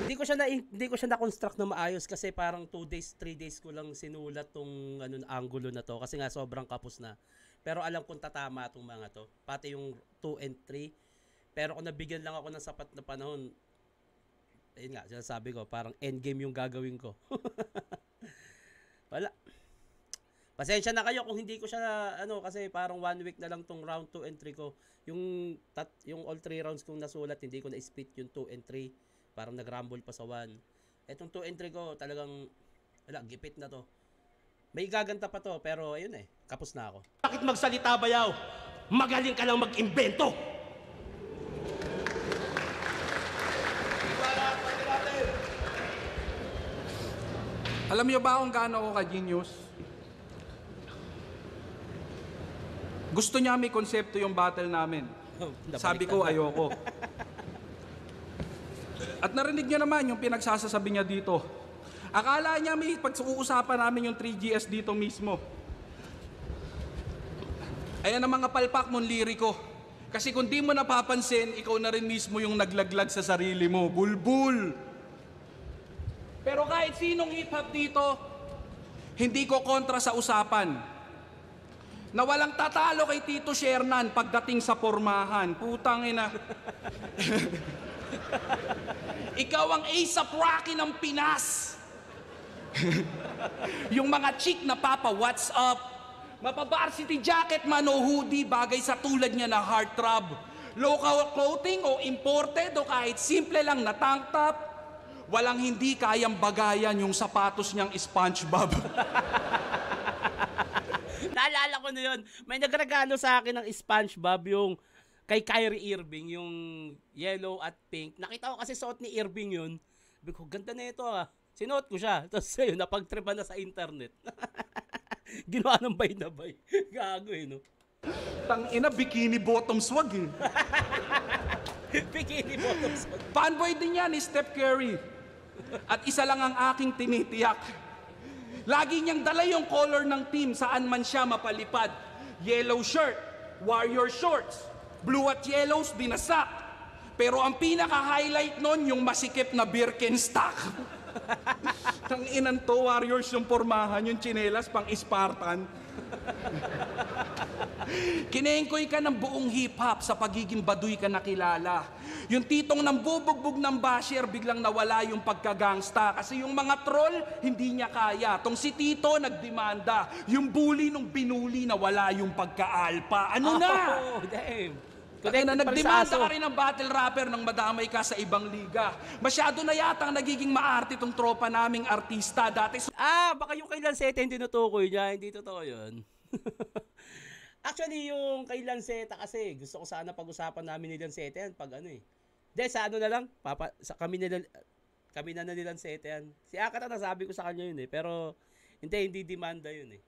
Hindi ko siya na-construct na maayos kasi parang 2 days, 3 days ko lang sinulat tong angulo na to kasi nga sobrang kapos na. Pero alam kong tatama tong mga to. Pati yung 2 and 3. Pero kung nabigyan lang ako ng sapat na panahon, ayun nga, sinasabi ko, parang endgame yung gagawin ko. Wala. Pasensya na kayo kung hindi ko siya, kasi parang 1 week na lang tong round 2 and 3 ko. Yung all 3 rounds kong nasulat, hindi ko na-split yung 2 and 3. Parang nag-rumble pa sa 1. Etong 2 and 3 ko, talagang, gipit na to. May gaganta pa to, pero ayun kapos na ako. Bakit magsalita, bayaw? Magaling ka lang mag-imbento. Alam niyo ba kung gaano ako ka-genius? Gusto niya may konsepto yung battle namin. Sabi ko, ayoko. At narinig niyo naman yung pinagsasasabi niya dito. Akala niya may pag-uusapan namin yung 3GS dito mismo. Ayan ang mga palpak mong liriko. Kasi kung di mo napapansin, ikaw na rin mismo yung naglaglag sa sarili mo. Bulbul! Pero kahit sinong hip-hop dito, hindi ko kontra sa usapan. Na walang tatalo kay Tito Shernan pagdating sa pormahan. Putang ina. Ikaw ang A$AP Rocky ng Pinas. Yung mga chick na papa, what's up? Mapa-varsity jacket man o hoodie, bagay sa tulad niya na heartthrob. Local clothing o imported o kahit simple lang na tank top, walang hindi kayang bagayan yung sapatos niyang SpongeBob. Naalala ko na yun. May nagregalo sa akin ng SpongeBob yung kay Kyrie Irving, yung yellow at pink. Nakita ko kasi suot ni Irving yun. Sabi ko, ganda na ito ah. Sinuot ko siya. Tapos ayun, napagtripan na sa internet. Ginawa ng bay na bay. Gago no? Tangina, bikini bottom swag eh. Bikini bottoms. Fanboy din yan ni Steph Curry. At isa lang ang aking tinitiyak. Lagi niyang dala yung color ng team saan man siya mapalipad. Yellow shirt, Warrior shorts, blue at yellows, binasak. Pero ang pinaka-highlight nun, yung masikip na Birkenstock. Tanginan to, Warriors yung pormahan, yung tsinelas pang Spartan. Kinengkoy ka ng buong hip-hop sa pagiging baduy ka nakilala. Yung titong nang bubugbog ng basher, biglang nawala yung pagkagangsta. Kasi yung mga troll, hindi niya kaya. Tong si Tito, nagdemanda. Yung bully nung binuli, nawala yung pagka-alpa. Ano na? Oh, damn. Kaya na nagdemanda ka rin ng battle rapper nang madamay ka sa ibang liga. Masyado na yata ang nagiging maarte tong tropa naming artista. Dati Baka yung kay Lanceta yung tinutukoy niya. Hindi totoo yun. Actually, yung kay Lanceta kasi, gusto ko sana pag-usapan namin ni Lanceta yan pag sa na lang, kami na ni Lanceta yan. Si Akata nasabi ko sa kanya yun pero hindi demanda yun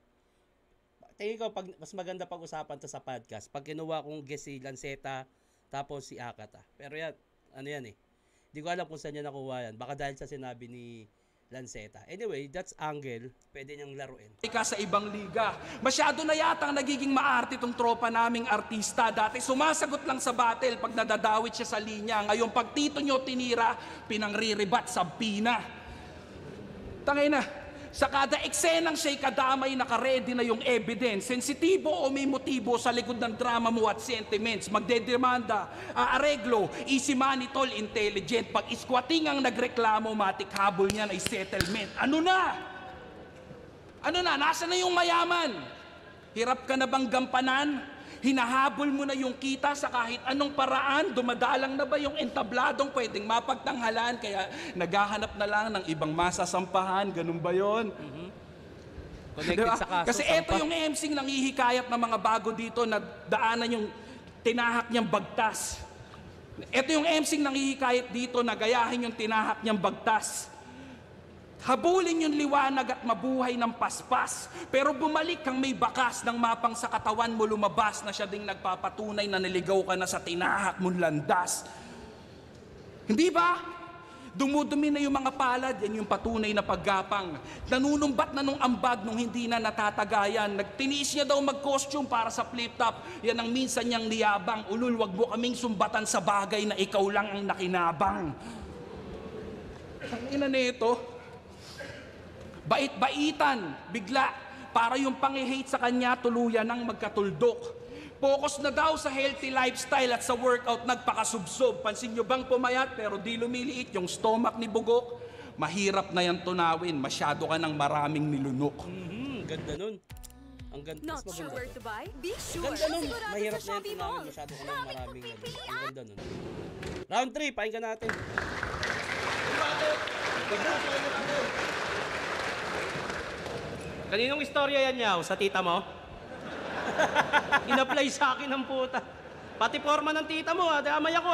Tingin ko, mas maganda pag-usapan to sa podcast. Pag kinuha kong guest si Lanceta, tapos si Akata. Pero yan, hindi ko alam kung saan niya nakuha yan. Baka dahil sa sinabi ni Lanceta. Anyway, that's angle. Pwede niyang laruin. ka sa ibang liga. Masyado na yata ang nagiging maarte tong tropa naming artista. Dati sumasagot lang sa battle pag nadadawit siya sa linya. Ngayon, pag Tito nyo tinira, pinangriribat sa pina. Tangay na. Sa kada eksenang siya'y kadamay, naka-ready na yung evidence. Sensitibo o may motibo sa likod ng drama mo at sentiments. Magdedemanda, aareglo, easy money tol, intelligent. Pag isquating ang nagreklamo, matik habol niyan ay settlement. Ano na? Nasa na yung mayaman? Hirap ka na bang gampanan? Hinahabol mo na yung kita sa kahit anong paraan? Dumadalang na ba yung entabladong pwedeng mapagtanghalan? Kaya naghahanap na lang ng ibang masasampahan? Ganun ba yun? Connected Diba? sa kaso. Kasi eto yung MC nang hihikayat ng mga bago dito na daanan yung tinahak niyang bagtas. Eto yung MC nang hihikayat dito na gayahin yung tinahak niyang bagtas. Habulin yung liwanag at mabuhay ng paspas. Pero bumalik kang may bakas ng mapang sa katawan mo lumabas na siya ding nagpapatunay na naligaw ka na sa tinahak mong landas. Hindi ba? Dumudumi na yung mga palad, yan yung patunay na paggapang. Nanunumbat na nung ambag nung hindi na natatagayan. Nagtiniis niya daw mag-costume para sa flip-top. Yan ang minsan niyang niyabang. Ulul, wag mo kaming sumbatan sa bagay na ikaw lang ang nakinabang. Ang ina nito, bait-baitan, bigla, para yung pang-hate sa kanya tuluyan ng magkatuldok. Focus na daw sa healthy lifestyle at sa workout nagpakasubsob. Pansin nyo bang pumayat pero di lumiliit yung stomach ni Bugok? Mahirap na yan tunawin, masyado ka ng maraming nilunok. Ganda nun. Ang ganda. Not Mas sure maganda. where to buy? Be sure. Ganda nun. Sigurado Mahirap sa na yan Shopee tunawin. Mall. Masyado ka ng Gamit maraming mo ano. PPE Ang ganda nun. Round 3, pakinggan natin. Kaninong istorya yan, Yaw? Sa tita mo? In-apply sa akin ng puta. Pati forma ng tita mo, damay ako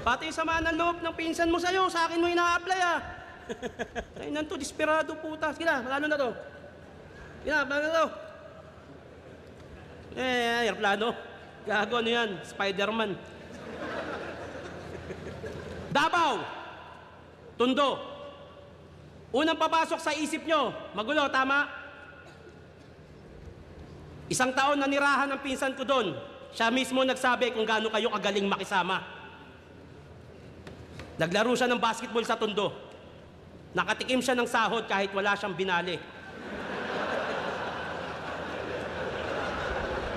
Pati yung sama ng loob ng pinsan mo sa'yo, sa akin mo ina-apply Kainan to, desperado puta. Sige na, plano na to. Sige na, plano na to. Aeroplano. Gago, ano yan? Spider-Man. Davao! Tondo! Unang papasok sa isip nyo, magulo, tama? Isang taon na nirahan ng pinsan ko doon. Siya mismo nagsabi kung gaano kayo kagaling makisama. Naglaro siya ng basketball sa Tondo. Nakatikim siya ng sahod kahit wala siyang binali.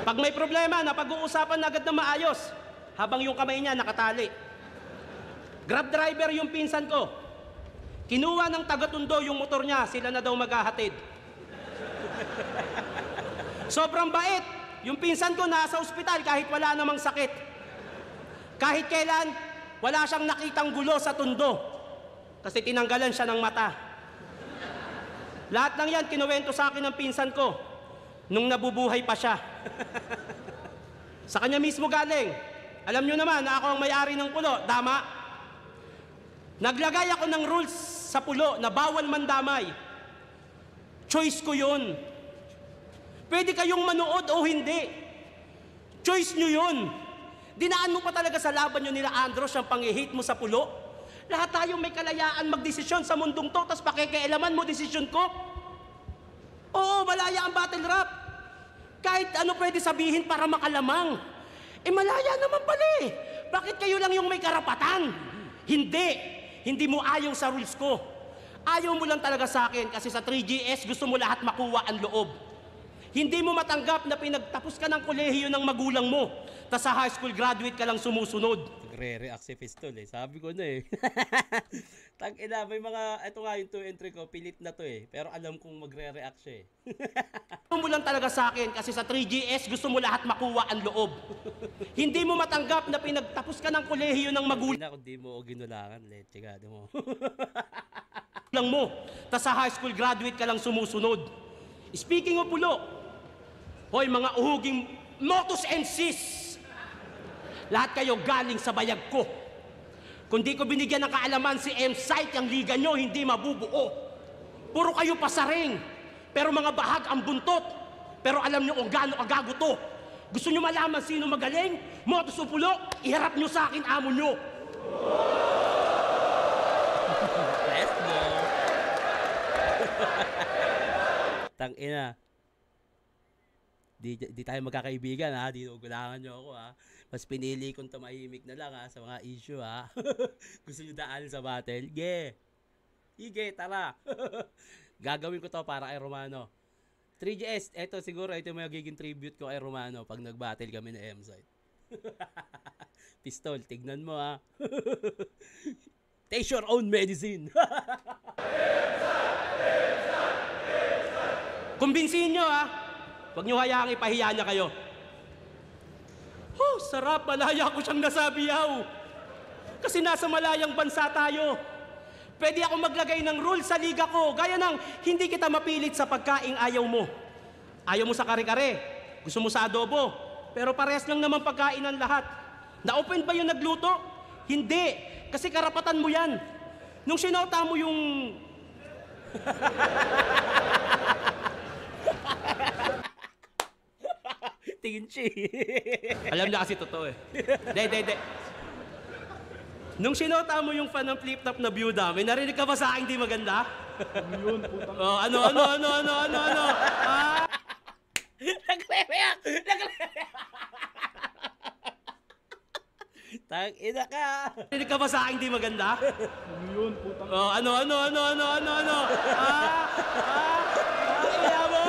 Pag may problema, napag-uusapan na agad na maayos habang yung kamay niya nakatali. Grab driver yung pinsan ko. Kinuha ng taga-Tondo yung motor niya, sila na daw maghahatid. Sobrang bait. Yung pinsan ko nasa ospital kahit wala namang sakit. Kahit kailan, wala siyang nakitang gulo sa Tondo. Kasi tinanggalan siya ng mata. Lahat ng yan, kinuwento sa akin ng pinsan ko nung nabubuhay pa siya. Sa kanya mismo galing. Alam nyo naman na ako ang may-ari ng pulo, tama? Naglagay ako ng rules sa pulo na bawal mandamay. Choice ko yun. Pwede kayong manood o hindi. Choice nyo yun. Dinaan mo pa talaga sa laban nyo nila Andros ang pang-hate mo sa pulo. Lahat tayo may kalayaan magdesisyon sa mundong to, tas pakikialaman mo desisyon ko. Oo, malaya ang battle rap. Kahit ano pwede sabihin para makalamang. Malaya naman pala Bakit kayo lang yung may karapatan? Hindi. Hindi mo ayaw sa rules ko. Ayaw mo lang talaga sa akin kasi sa 3GS gusto mo lahat makuha ang loob. Hindi mo matanggap na pinagtapos ka ng kolehiyo ng magulang mo, tas sa high school graduate ka lang sumusunod. Nagre-react si Pistol Sabi ko na Tag-ina, may mga, ito nga yung 2 and 3 ko, pilit na to pero alam kong magre-react siya Ayaw mo lang talaga sa akin kasi sa 3GS gusto mo lahat makuha ang loob. Hindi mo matanggap na pinagtapos ka ng kolehiyo ng magulang Kung di mo o ginulangan, leche ka, di mo. lang mo, tas sa high school graduate ka lang sumusunod. Speaking of pulo, hoy mga uhuging motus and sis, lahat kayo galing sa bayag ko. Kung di ko binigyan ng kaalaman si M-Site, ang liga nyo hindi mabubuo. Puro kayo pasaring, pero mga bahag ang buntot. Pero alam nyo kung gaano agago to. Gusto nyo malaman sino magaling? Motus o pulo, iharap nyo sa akin amo nyo. Let's go. Tang-ina. Di tayo magkakaibigan di ugulangan nyo ako Mas pinili kong tumahimik na lang sa mga issue Gusto nyo daan sa battle? Sige, tara. Gagawin ko to para kay Romano. 3GS, ito siguro ito yung magiging tribute ko kay Romano pag nag-battle kami na M-Site. Pistol, tignan mo Take your own medicine. Kumbinsihin nyo Huwag nyo hayaang ipahiya niya kayo. Oh, sarap, malaya ko siyang nasabiyaw. Kasi nasa malayang bansa tayo. Pwede ako maglagay ng rule sa liga ko, gaya ng hindi kita mapilit sa pagkaing ayaw mo. Ayaw mo sa kare-kare, gusto mo sa adobo, pero parehas lang naman pagkain ng lahat. Na-open ba yung nagluto? Hindi, kasi karapatan mo yan. Nung sinota mo yung... Tingin siya. Alam niya kasi totoo Hindi. Nung sinota mo yung fan ng flip-top na byuda, may narinig ka ba sa akin di maganda? Yun, putang. Oh, ano? Ah, Nagre-react! Tang ina ka! narinig ka ba sa akin di maganda? Yun, putang. Oh, ano? Kaya mo?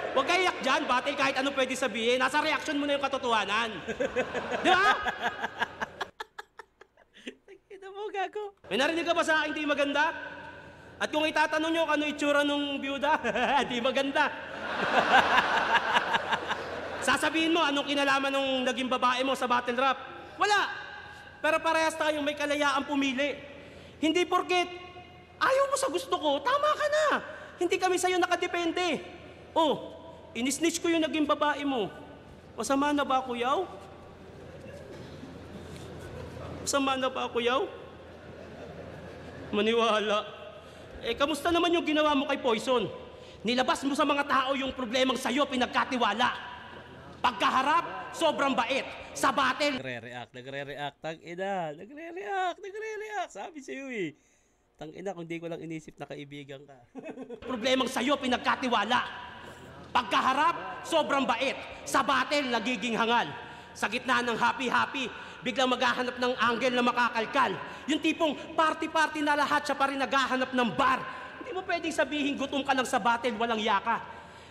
Huwag kayo iyak dyan, batil kahit ano pwede sabihin. Nasa reaction mo na yung katotohanan. Di ba? Ina mo, gago. May narinig ka ba sa akin di maganda? At kung itatanong nyo kung ano itsura nung byuda, di maganda. Sasabihin mo, anong kinalaman nung naging babae mo sa battle rap? Wala! Pero parehas tayong may kalayaang pumili. Hindi porket ayaw mo sa gusto ko, tama ka na. Hindi kami sa'yo nakadepende. Oh, inisnitch ko yung naging babae mo. Masama na ba ako, yaw? Masama na ba ako, yaw? Maniwala. Eh, kamusta naman yung ginawa mo kay Poison? Nilabas mo sa mga tao yung problemang sa'yo pinagkatiwala. Pagkaharap, sobrang bait. Sa battle, Nagre-react. Tang ina. Nagre-react. Sabi sa'yo eh. Tang ina, kung di ko lang inisip na kaibigan ka. problemang sa'yo pinagkatiwala. Pagkaharap, sobrang bait. Sa battle, nagiging hangal. Sa gitna ng happy-happy, biglang maghahanap ng angle na makakalkal. Yung tipong party-party na lahat, siya pa rin naghahanap ng bar. Hindi mo pwedeng sabihin gutom ka lang sa battle, walang yaka.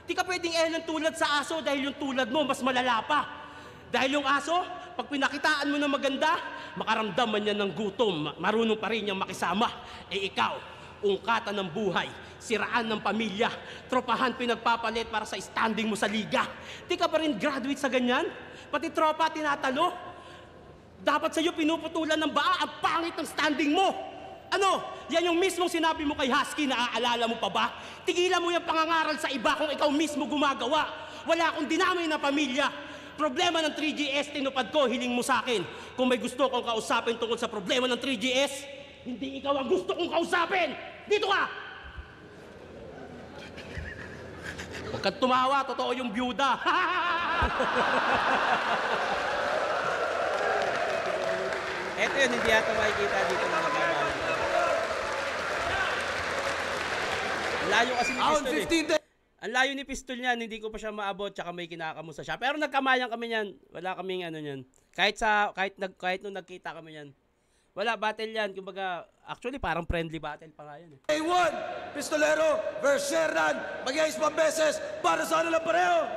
Di ka pwedeng Ellen tulad sa aso dahil yung tulad mo mas malala pa. Dahil yung aso, pag pinakitaan mo na maganda, makaramdaman niya ng gutom, marunong pa rin niyang makisama. Eh ikaw, ungkatan ng buhay, siraan ng pamilya, tropahan pinagpapalit para sa standing mo sa liga. Di ka pa rin graduate sa ganyan? Pati tropa tinatalo? Dapat sa'yo pinuputulan ng baa ang pangit ng standing mo. Ano? Yan yung mismong sinabi mo kay Husky, naaalala mo pa ba? Tigilan mo yung pangangaral sa iba kung ikaw mismo gumagawa. Wala akong dinamay na pamilya. Problema ng 3GS, tinupad ko, hiling mo sa akin. Kung may gusto kong kausapin tungkol sa problema ng 3GS, hindi ikaw ang gusto kong kausapin! Dito ka! Huwag kang tumawa, totoo yung byuda. Eto yun, hindi yata makikita dito na nagkamali. Ang layo kasi ni Round Pistol eh. 15 days. Ang layo ni Pistol niyan, hindi ko pa siya maabot, tsaka may kinakamusta siya. Pero nagkamayan kami niyan. Wala kaming ano niyan. Kahit nung nagkita kami niyan. Wala, battle yan. Kumbaga, actually parang friendly battle pa nga yan eh. Day 1, Pistolero versus Shernan. Mag-iayos pa beses para sa ano lang pareho.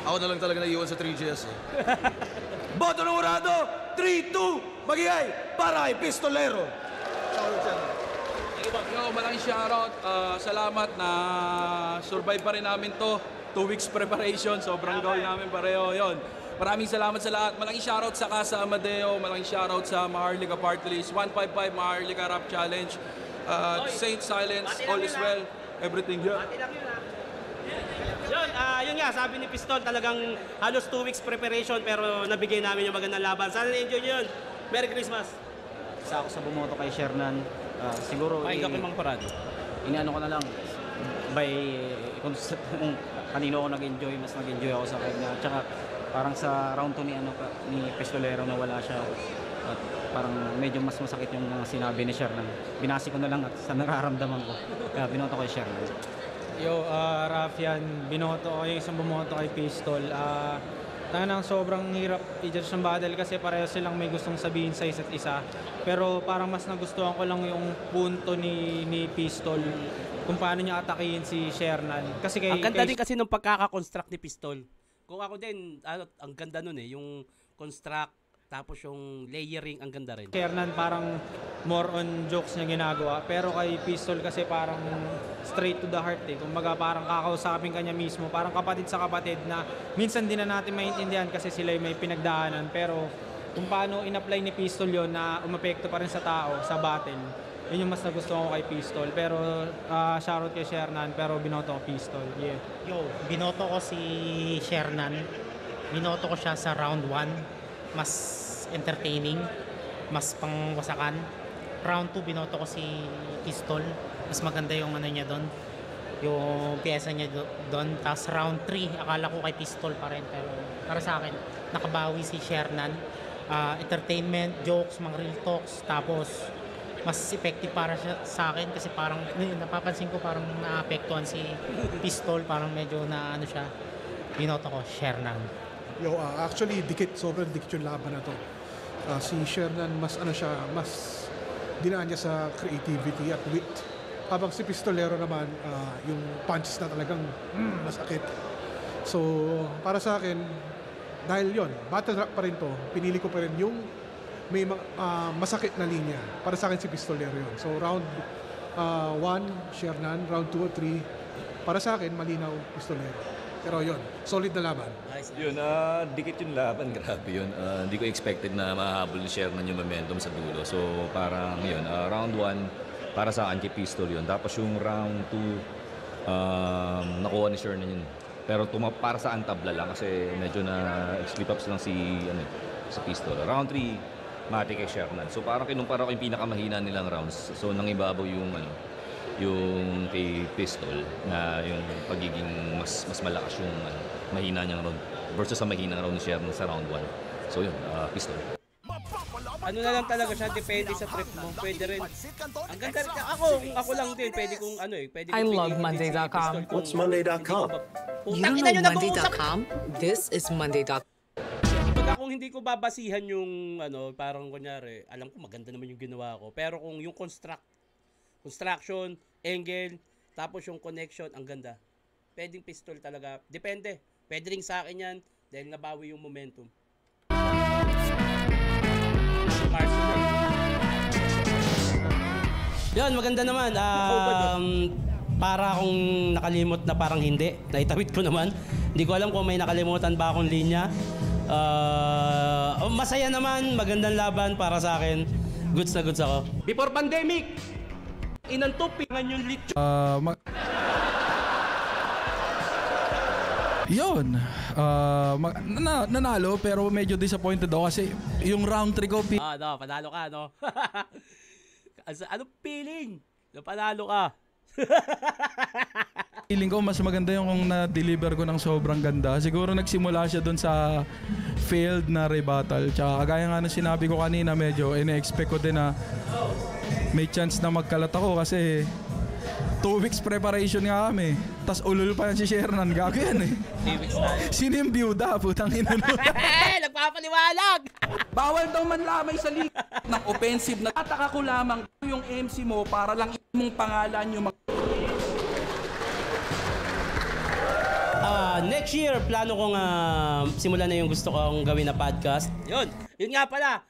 Ako na lang talaga naiiwan sa 3GS eh. Boto ng Urado, 3-2, mag-iay para kay Pistolero. Yo, malaking shoutout. Salamat na survive pa rin namin to. 2 weeks preparation, sobrang goal namin pareho. Yon. Maraming salamat sa lahat. Malaking shoutout sa Casa Amadeo, malaking shoutout sa Maharlika Party List, 155 Maharlika Rap Challenge, Saint Silence, All is Well, everything here. Yun nga, sabi ni Pistol, talagang halos 2 weeks preparation pero nabigay namin yung magandang laban. Sana na-enjoy nyo yun. Merry Christmas! Isa ako sa bumoto kay Shernan. Siguro, Pakinggan ko yung mga parado. inaano ko na lang, by, kung kanino ako nag-enjoy, mas nag-enjoy ako sa kanya. Tsaka, parang sa round 2 ni Pistolero na wala siya. At parang medyo mas masakit yung mga sinabi ni Shernan. Binasi ko na lang at sa nararamdaman ko. Kaya binoto ko kay Shernan. Yo, Rafian, binoto ko yung isang bumoto kay Pistol. Tanang sobrang hirap i-judge ng battle kasi pareho silang may gustong sabihin sa isa't isa. Pero parang mas nagustuhan ko lang yung punto ni Pistol kung paano niya atakihin si Shernan. Kasi Ang ganda din kasi nung pagkaka-construct ni Pistol. Kung ako din, ang ganda nun eh, yung construct, tapos yung layering, ang ganda rin. Shernan parang more on jokes niya ginagawa. Pero kay Pistol kasi parang straight to the heart eh. Kumbaga parang kakausapin kanya mismo. Parang kapatid sa kapatid na minsan din na natin maintindihan kasi sila may pinagdaanan. Pero kung paano in-apply ni Pistol yon na umapekto pa rin sa tao, sa battle, yun yung mas nagustuhan ko kay Pistol. Pero shoutout kay Shernan, pero binoto ko Pistol. Yeah. Yo, binoto ko si Shernan. Binoto ko siya sa round 1. Mas entertaining, mas pangwasakan. Round 2, binoto ko si Pistol. Mas maganda yung ano niya doon. yung pyesa niya doon. Tapos round 3, akala ko kay Pistol pa rin. Pero para sa akin, nakabawi si Shernan. Entertainment, jokes, mga real talks. Tapos, mas effective para siya sa akin kasi parang napapansin ko parang naapektuhan si Pistol. Parang medyo na ano siya. Binoto ko, Shernan. Actually, sobrang dikit yung laban na to. Si Shernan, mas dinaan niya sa creativity at wit. Habang si Pistolero naman, yung punches na talagang masakit. So, para sa akin, dahil yon battle rap pa rin to, pinili ko pa rin yung may masakit na linya. Para sa akin si Pistolero yun. So, round 1, Shernan, round 2 o 3, para sa akin, malinaw Pistolero. Pero yun, solid na laban. Yun, dikit yung laban, grabe yun. Hindi ko expected na mahabol ni Shernan yung momentum sa dulo. So parang yun, round 1, para sa akin kay Pistol yun. Tapos yung round 2, nakuha ni Shernan yun. Pero para sa tabla lang kasi medyo na slip ups lang si Pistol. Round 3, mati kay Shernan. So parang kinumpara ko yung pinakamahina nilang rounds. So nangibabaw yung kay Pistol na yung pagiging mas malakas yung mahina niyang round versus sa mahina round ni Sherman sa round 1. So yun, Pistol. Ano na lang talaga siya, depende sa trip mo. Pwede rin. Ang ganda rin. Ako lang din, pwede kong pwede I kong love piliin Monday.com. si Pistol What's Monday.com? You don't know Monday.com? This is Monday.com. Pag kung hindi ko babasihan yung parang kunyari, alam ko maganda naman yung ginawa ko. Pero kung yung construction, angle, tapos yung connection, ang ganda. Pwedeng Pistol talaga. Depende. Pwede rin sa akin yan dahil nabawi yung momentum. Yun, maganda naman. Para akong nakalimot na parang hindi. Naitawid ko naman. Hindi ko alam kung may nakalimutan ba akong linya. Masaya naman. Magandang laban para sa akin. Goods na goods ako. Before pandemic, inantupingan yung lechon. Yun. Nanalo pero medyo disappointed ako kasi yung round 3 ko Panalo ka, no? Anong feeling? Panalo ka. feeling ko mas maganda yung kung na-deliver ko ng sobrang ganda. Siguro nagsimula siya dun sa failed na rebuttal. Tsaka kagaya nga ng sinabi ko kanina, medyo ina-expect ko din na may chance na magkalat ako kasi 2 weeks preparation nga kami. Tas ulul pa yan si Shernan. Gago yan eh. 3 weeks tayo. Sino yung byuda? Putang ina nun. Nagpapaliwalag! Bawal daw manlamay sa liga ng offensive na tataka ko lamang yung MC mo para lang mong pangalan yung next year, plano kong simulan na yung gusto kong gawin na podcast. Yun nga pala.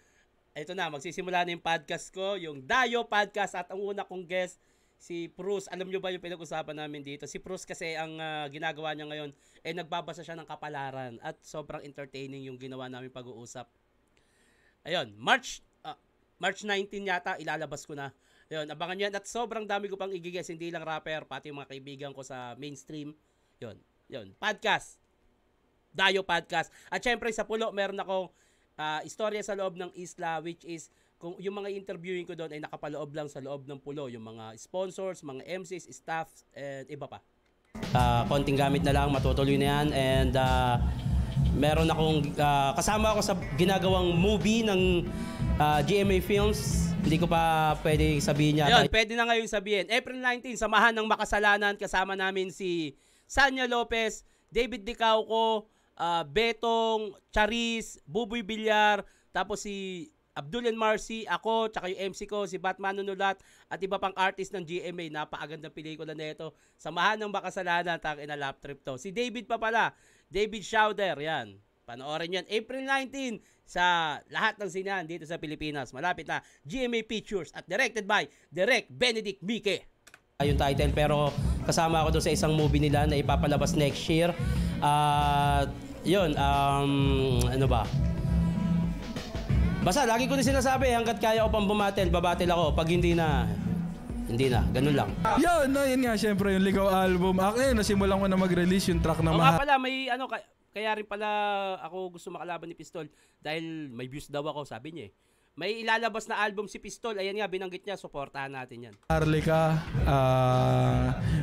Ito na, magsisimula na yung podcast ko, yung Dayo Podcast, at ang una kong guest, si Prus. Alam nyo ba yung pinag-usapan namin dito? Si Prus kasi ang ginagawa niya ngayon, nagbabasa siya ng kapalaran at sobrang entertaining yung ginawa namin pag-uusap. Ayun, March 19 yata, ilalabas ko na. Ayun, abangan nyo yan. At sobrang dami ko pang igigess, hindi lang rapper, pati yung mga kaibigan ko sa mainstream. Yun, podcast. Dayo Podcast. At syempre sa Pulo, meron akong istorya sa loob ng isla, which is kung yung mga interviewing ko doon ay nakapaloob lang sa loob ng Pulo, yung mga sponsors, mga MCs, staff, and iba pa. Konting gamit na lang, matutuloy na yan. And meron akong kasama ako sa ginagawang movie ng GMA Films. Hindi ko pa pwede sabihin niya. Ayun, pwede na ngayon sabihin. April 19, Samahan ng Makasalanan. Kasama namin si Sanya Lopez, David Dicauco, Betong, Charis, Buboy Villar, tapos si Abdul and Marcy, ako, tsaka yung MC ko, si Batman Nunulat, at iba pang artist ng GMA. Napakagandang pelikula na ito. Samahan ng Makasalanan, tangin na lap trip to. Si David pa pala, David Schauder, yan. Panoorin yan. April 19 sa lahat ng sinehan dito sa Pilipinas. Malapit na. GMA Pictures at directed by Direk Benedict Mique. Yung title, pero kasama ako doon sa isang movie nila na ipapalabas next year. Ano ba? Basta, lagi ko din sinasabi, hanggat kaya ko pang bumatel, babatel ako. Pag hindi na, ganun lang. Yun nga, syempre, yung Ligaw album. Nasimulan ko na mag-release yung track na nga pala, may kaya rin pala ako gusto makalaban ni Pistol dahil may views daw ako, sabi niya eh. May ilalabas na album si Pistol. Ayan nga, binanggit niya. Suportahan natin yan. Harlika,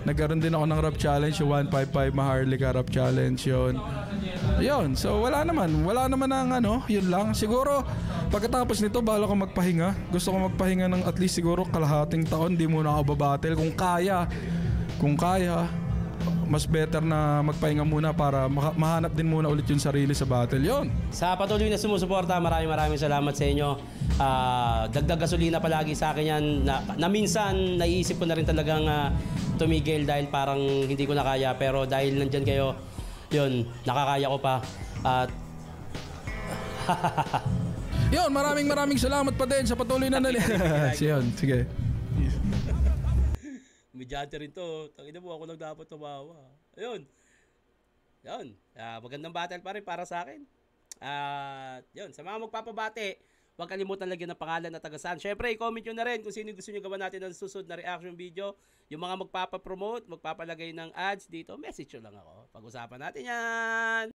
nagkaroon din ako ng rap challenge, yung 155 Maharlika rap challenge yun. Yun, so wala naman ang yun lang. Siguro, pagkatapos nito, bala ko magpahinga. Gusto ko magpahinga ng at least siguro kalahating taon, di muna ako babattle. Kung kaya, mas better na magpahinga muna para mahanap din muna ulit yung sarili sa battle. Yun. Sa patuloy na sumusuporta, maraming salamat sa inyo. Dagdag gasolina palagi sa akin yan na minsan naiisip ko na rin talagang tumigil dahil parang hindi ko na kaya, pero dahil nandyan kayo, yun, nakakaya ko pa. At yun, maraming salamat pa din sa patuloy na yun, sige. Medyante rin to. Tangina mo, ako lang dapat tumawa. Ayun. Yun. Magandang battle pa rin para sa akin. Yun. Sa mga magpapabate, huwag kalimutan lagyan ng pangalan na tagasan. Syempre, i-comment nyo na rin kung sino gusto nyo gawa natin ng susunod na reaction video. Yung mga magpapapromote, magpapalagay ng ads dito, message nyo lang ako. Pag-usapan natin yan.